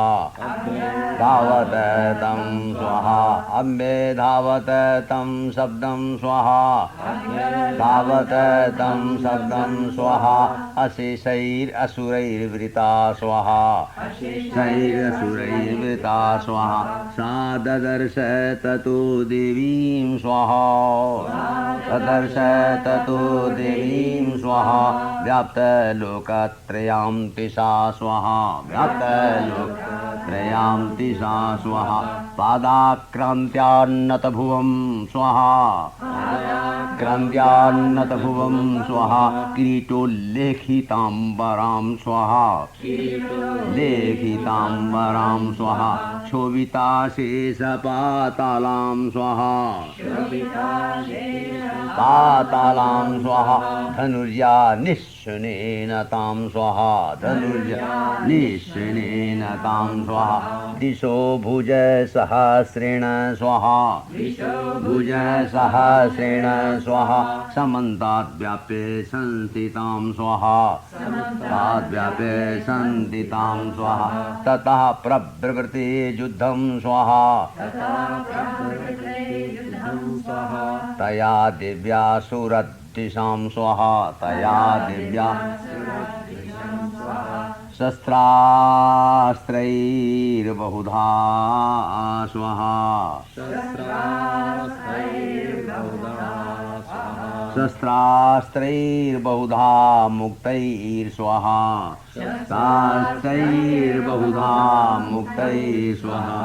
धावत तं स्वाहा अभ्यधावत तं शब्दं स्वाहा धावत तं शब्दं स्वाहा अशेषैरसुरैर्वृता स्वाहा शैरसुरैर्वृता स्वाहा सा ददर्श ततो देवीं स्वाहा ददर्श ततो देवीं स्वाहा व्याप्तलोकत्रयां तिसा स्वाहा व्याप्तलोकत्रयां तिसा स्वाहा पादाक्रान्त्यान्नतभुवं स्वाहा क्रान्त्यान्नतभुवं स्वाहा किरीटोल्लेखिताम्बरां स्वाहा लेखिताम्बरां स्वाहा शोभिताशेषपातालां स्वाहा पातालां स्वाहा धनुर्या निःशुनेन तां स्वाहा धनुर्या निःशुनेन तां स्वाहा दिशो भुज सहस्रेण स्वाहा भुज सहस्रेण स्वाहा समन्ताद्व्याप्ये संस्थितां स्वाहा ताद्व्याप्ये संस्थितां स्वाहा ततः प्रवृत्ते युद्धं स्वाहा तया दिव्या सुरद्दिशां स्वाहा तया दिव्या शस्त्रास्त्रैर्बहुधा स्वाहा शस्त्रास्त्रैर्बहुधा मुक्तैर्स्वाहा शस्त्रास्त्रैर्बहुधा मुक्तैः स्वाहा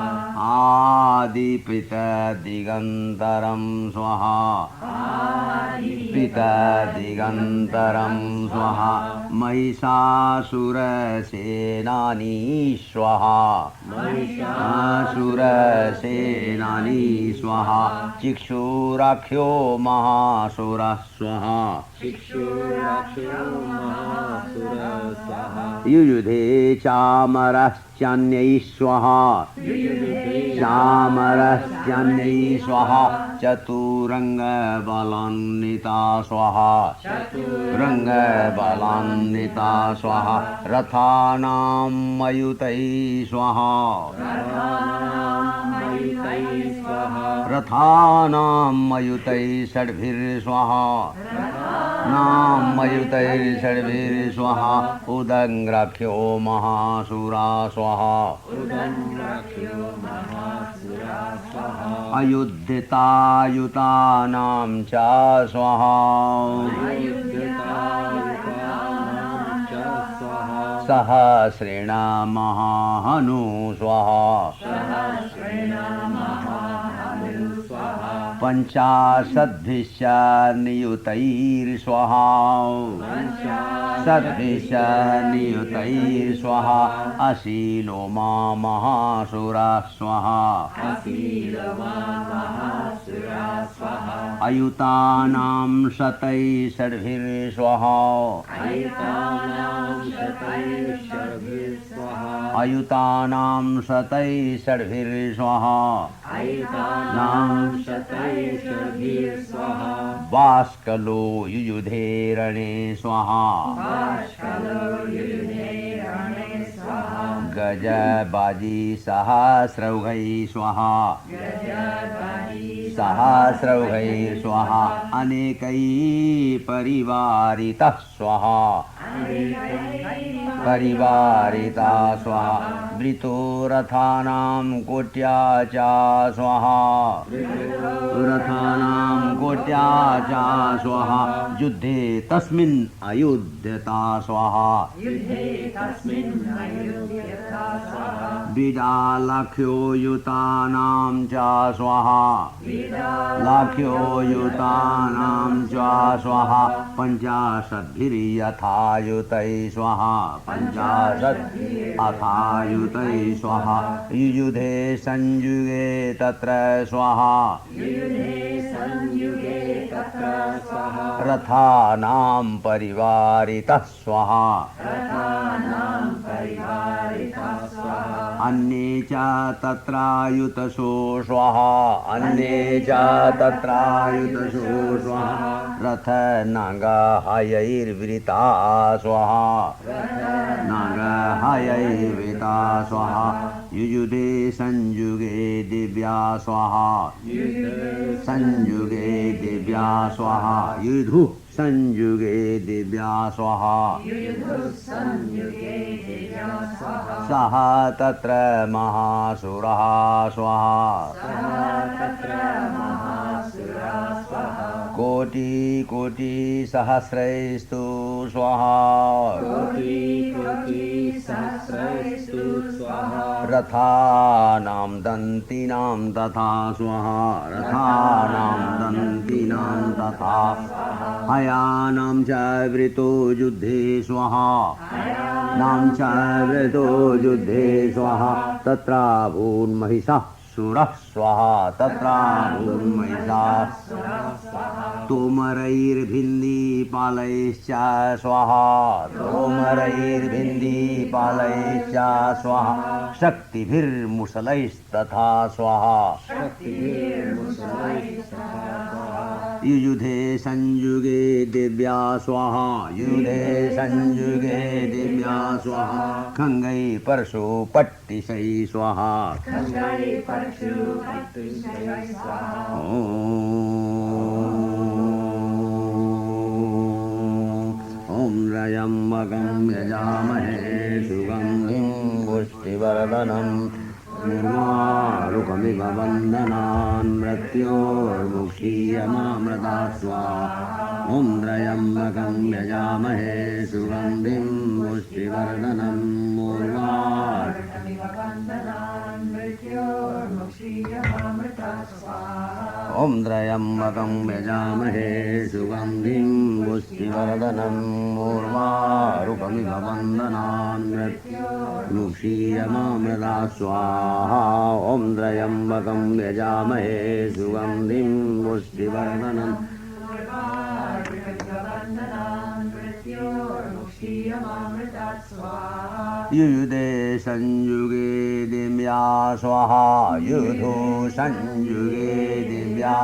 आदिपितदिगन्तरं स्वाहा पितदिगन्तरं स्वाहा महिषासुरसेनानी स्वाहा महिषासुरसेनानी स्वाहा चिक्षुराख्यो महासुरः स्वाहा युयुधे चामरश्चान्यैः स्वाहा चामरश्चान्यैः स्वाहा चतुरङ्गबलान्विता स्वाहा रङ्गबलान्विता स्वाहा रथानां मयुतैः स्वाहा रथानां मयुतैः षड्भिर्स्वाहा नाम मयुतैर्षड्भिर्स्वाहा उदङ्ग्राख्यो महासुरा स्वाहा अयुद्धितायुतानां च स्वाहा सहस्रेण महाहनु स्वाहा पंचाशद्भिश्च नियुतैर्स्वाहा सद्भिश्च नियुतैर्स्वाहा अशीलो मा महासुरा स्वाहा अयुतानां शतै षड्भिर्स्वाहा अयुतानां शतै षड्भिर्स्वाहा बाष्कलो युयुधे रणे स्वाहा गजबाजी सहस्रौघै स्वाहा सहस्रौघै स्वाहा अनेकै परिवारितः स्वाहा परिवारिता स्वाहा वृतो रथानां कोट्या च स्वाहा रथानां कोट्या च स्वाहा युद्धे तस्मिन् अयुध्यता स्वाहा बीजालक्ष्यो युतानां च स्वाहा लाख्यो युतानां च स्वाहा पंचाशद्भिर्यथा युतै स्वाहा पंचाशत् अथायुतै स्वाहा युयुधे संयुगे तत्र स्वाहा रथानां परिवारितः स्वाहा अन्ये च तत्रायुतसो स्वाहा अन्ये च तत्रायुतसो स्वाहा रथनागाहयैर्वृता स्वाहा नागाहयैर्वृता स्वाहा युयुधे संयुगे दिव्या स्वाहा संयुगे दिव्या स्वाहा युधु संयुगे दिव्या स्वाहा सह तत्र महासुरः स्वाहा कोटि कोटि सहस्रैस्तु स्वाहा रथानां दन्तीनां तथा स्वाहा रथानां दन्तीनां तथा हयानां च वृतो युद्धे स्वाहा नाम च वृतो युद्धे स्वाहा तत्रा भून्महिषः सुरः स्वाहा तत्रा भून्महिषः तोमरैर्भिन्दिपालैश्च स्वाहा तोमरैर्भिन्दिपालैश्च स्वाहा शक्तिभिर्मुसलैस्तथा स्वाहा युयुधे संयुगे दिव्या स्वाहा युयुधे संयुगे दिव्या स्वाहा खंगै परशु पट्टिशै स्वाहा ओम त्र्यंबकं यजामहे सुगंधिं पुष्टिवर्धनम् उर्वारुकमिव बन्धनान् मृत्योर्मुक्षीयमामृतात् स्वाहा ॐ त्र्यम्बकं यजामहे सुगन्धिं पुष्टिवर्धनम् ॐ त्र्यम्बकं यजामहे सुगन्धिं पुष्टिवर्धनम् उर्वारुकमिव बन्धनान् मृत्योर्मुक्षीयमामृतात् स्वाहा ॐ त्र्यम्बकं यजामहे सुगन्धिं पुष्टिवर्धनम् युयुधे संयुगे दिव्या स्वाहा युधु संयुगे दिव्या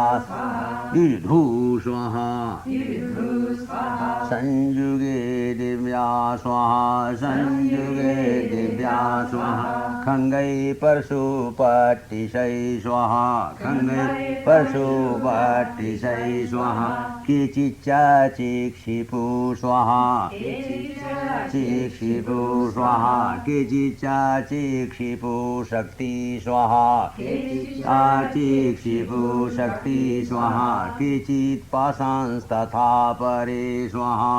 युधु स्वाहा संयुगे दिव्या स्वाहा संयुगे दिव्या स्वाहा खंगै परशुपट्टिशै स्वाहा खंगै परशुपट्टिशै स्वाहा केचिच्च चिक्षिपु स्वाहा चिक्षिपु स्वाहा केचिच्च चिक्षिपु शक्ति स्वाहा चिक्षिपु शक्ति स्वाहा केचित् पाशांस्तथा परे स्वाहा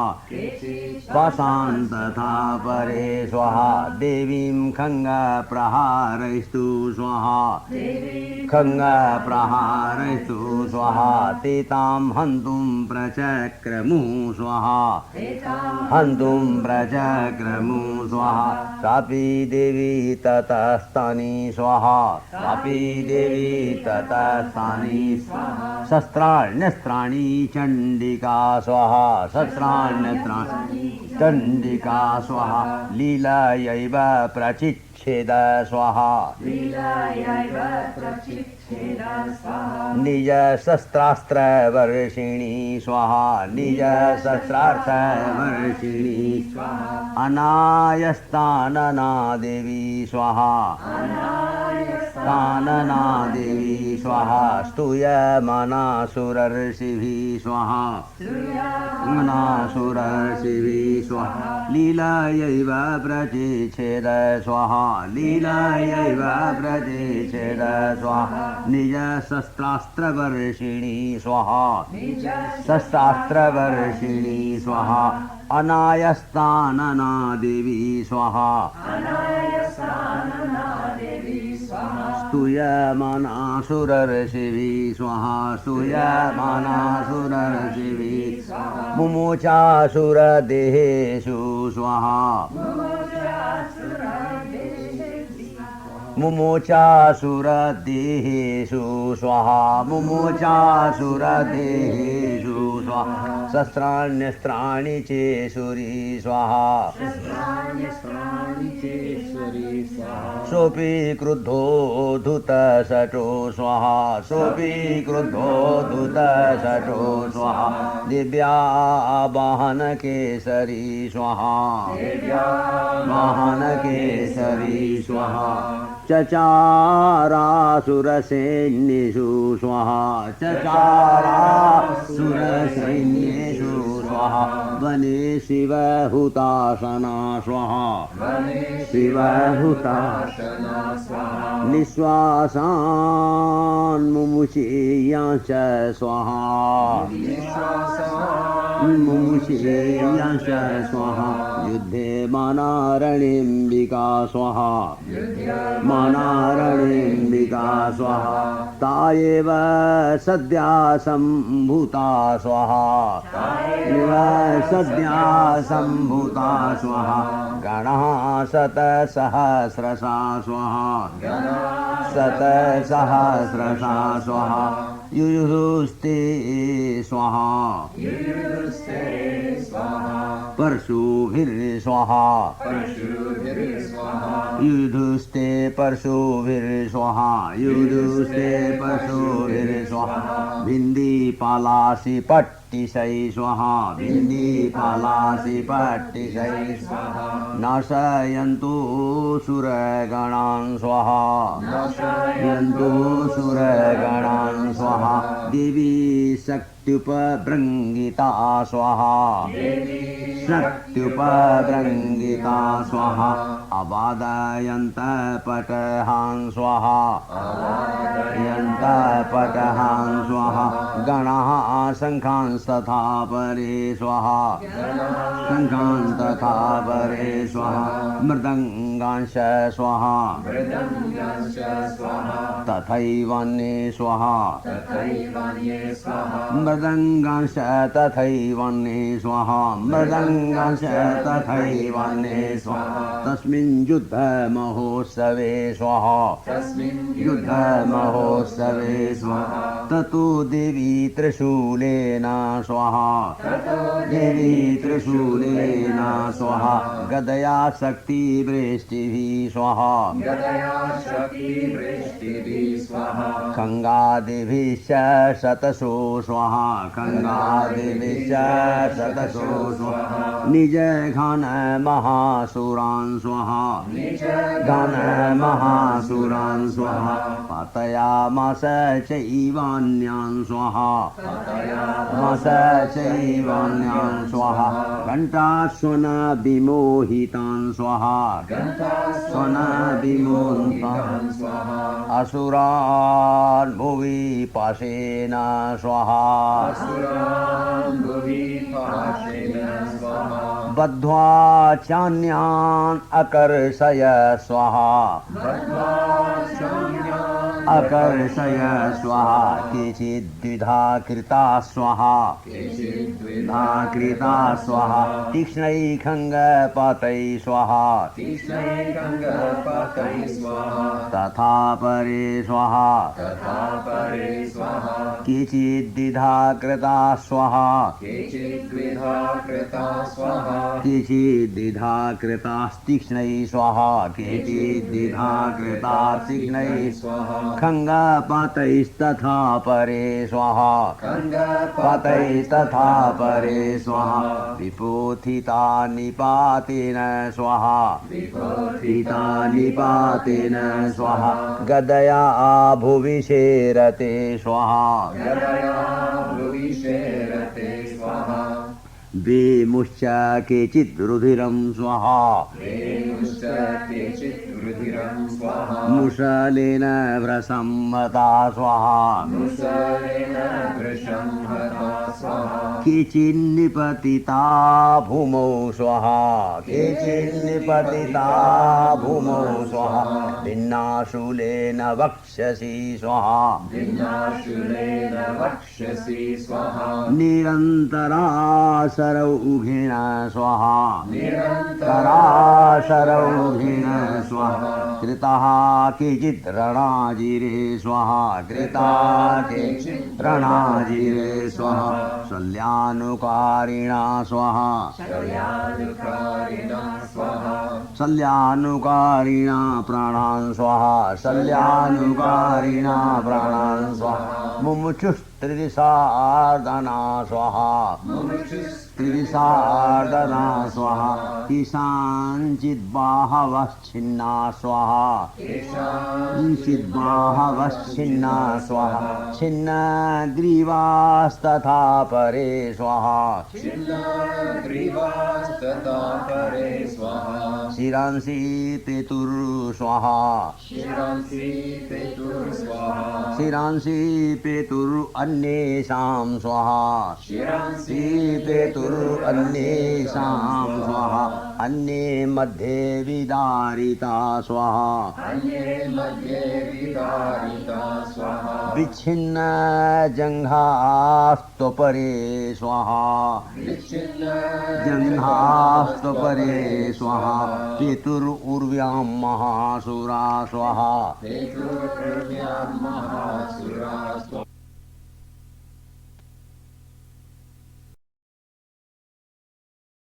पाशांस्तथा परे स्वाहा देवीं खङ्गप्रहारैस्तु स्वाहा खङ्गप्रहारैस्तु स्वाहा ते तां हन्तुं प्रचक्रमु स्वाहा हन्तुं प्रचक्रमु स्वाहा सापि देवी ततस्तानि स्वाहा सापि देवी ततस्तानि शस्त्राण्यस्त्राणि चण्डिका स्वाहा शस्त्राण्यस्त्राणि चण्डिका स्वाहा लीलायैव प्रचिच्छेद स्वाहा निज शस्त्रास्त्रवर्षिणी स्वाहा निज शस्त्रास्त्रवर्षिणी अनायस्तानना देवी स्वाहा तानना देवी स्वाहा स्तूयमानासुरर्षिभिः स्वाहा मनासुरर्षिभिः स्वाहा लीलायैव प्रचिच्छेद स्वाहा लीलायैव प्रचिच्छेद स्वाहा निज शस्त्रास्त्रवर्षिणी स्वाहा शस्त्रास्त्रवर्षिणी स्वाहा अनायस्तानना देवी स्वाहा स्तूयमानासुरर्षिभिः स्वाहा स्तूयमानासुरर्षिभिः मुमुचासुरदेहेषु स्वाहा मुमुचासुरदेहेषु स्वाहा मुमुचासुरदेहेषु स्वाहा शस्त्राण्यस्त्राणि चेषुरी स्वाहा सोऽपि क्रुद्धो धूतशठो स्वाहा सोऽपि क्रुद्धो धूतशठो स्वाहा दिव्या वाहनकेसरी स्वाहा वाहनकेसरी स्वाहा चचारासुरसैन्येषु स्वाहा चचारासुरसैन्येषु स्वाहा वने शिवहुताशना स्वाहा शिवहुताशना स्वाहा निःश्वासान् मुमुचेयांश्च स्वाहा मुमुचेयांश्च स्वाहा युद्धे मानारणिम्बिका स्वाहा मानारणिम्बिका स्वाहा तायेव सद्या सम्भूता स्वाहा सद्या सम्भूता स्वाहा गणः शतसहस्रशा स्वाहा शतसहस्रशा स्वाहा युयुधुस्ते स्वाहा परशुभिर्स्वाहा युयुधुस्ते परशुभिर्स्वाहा युयुधुस्ते परशुभिर्स्वाहा भिन्दिपालासि पट्टिशै स्वाहा भिन्दिपालासि पट्टिशै स्वाहा नाशयन्तु सुरगणान् स्वाहा नाशयन्तु सुरगणान् स्वाहा देवी शक्त्युपभृङ्गिता स्वाहा शक्त्युपभृङ्गिता स्वाहा अबादयन्त पटहान् स्वाहा यन्त पटहान् स्वाहा गणः शङ्खान् तथा परे स्वाहा शङ्खान् तथा परे स्वाहा मृदङ्गांश स्वाहा तथैवान्ये स्वाहा मृदङ्गांश तथैवान्ये स्वाहा मृदङ्गांश तथैवान्ये स्वाहा तस्मिन् युद्धमहोत्सवे स्वाहा युद्धमहोत्सवे स्वाहा ततो देवी त्रिशूलेन स्वाहा देवी त्रिशूलेन स्वाहा गदया शक्तिवृष्टिः शक्तिवृष्टिभिः स्वाहा गदया शक्तिवृष्टिभिः स्वाहा खङ्गादिभिश्च शतशो स्वाहा खङ्गादिभिश्च शतशो स्वाहा निज घन महासुरान् स्वाहा घन महासुरान् स्वाहा पातयामास चैवान्यान् स्वाहा पातयामास चैवान्यान् स्वाहा घण्टास्वना विमोहितान् स्वाहा घण्टास्वना विमोहितान् स्वाहा असुरान् भुवि पाशेन स्वाहा असुरान् भुवि पाशेन स्वाहा बद्ध्वा चान्यान् अकर्षय स्वाहा अकर्षय स्वाहा केचिद्विधा कृता स्वाहा केचिद्विधा कृता स्वाहा तीक्ष्णैखङ्गपातै स्वाहा तीक्ष्णैखङ्गपातै स्वाहा तथा परे स्वाहा तथा परे स्वाहा केचिद्विधा कृता स्वाहा केचिद्विधा कृता स्वाहा केचिद्विधा कृतास्तीक्ष्णै स्वाहा केचिद्विधा कृतास्तीक्ष्णै स्वाहा खङ्गपातैस्तथा परे स्वाहा खङ्गपातैस्तथा परे स्वाहा विपोथिता निपातेन स्वाहा विपोथिता निपातेन स्वाहा गदया भुविशेरते स्वाहा गदया भुविशेरते स्वाहा वेमुश्च केचित् रुधिरं स्वाहा वेमुश्च केचित् रुधिरं स्वाहा मुसलेन व्रसंहता स्वाहा मुसलेन वृषं हता स्वाहा केचिन्निपतिता भूमौ स्वाहा केचिन्निपतिता भूमौ स्वाहा भिन्नाशूलेन वक्षसि स्वाहा भिन्नाशूलेन वक्षसि स्वाहा निरन्तराशरौघेन स्वाहा निरन्तराशरौघेन स्वाहा कृतः केचित् रणाजिरे स्वाहा कृता केचित् रणाजिरे स्वाहा शल्यानुकारिणा स्वाहा शल्यानुकारिणा स्वाहा शल्यानुकारिणा प्राणान् स्वाहा शल्यानुकारिणा प्राणान् स्वाहा मुमुक्षुस्त्रिदिशार्दना स्वाहा त्रिदिशार्दना स्वाहा ईशाञ्चिद्बाहवश्छिन्ना स्वाहा ईशिद्बाहवश्छिन्ना स्वाहा छिन्नग्रीवास्तथा परे स्वाहा छिन्नग्रीवास्तथा परे स्वाहा शिरांसि पेतुर् स्वाहा शिरांसि पेतुर् स्वाहा शिरांसि पेतुर् अन्येषां स्वाहा शिरांसि पेतुर् अन्येषां स्वाहा अन्ये मध्ये विदारिता स्वाहा अन्ये मध्ये विदारिता स्वाहा विच्छिन्न जङ्घास्तपरे स्वाहा विच्छिन्न जङ्घास्तपरे स्वाहा पेतुर्उर्व्यां महासुरा स्वाहा पेतुर्व्यां महासुरा स्वाहा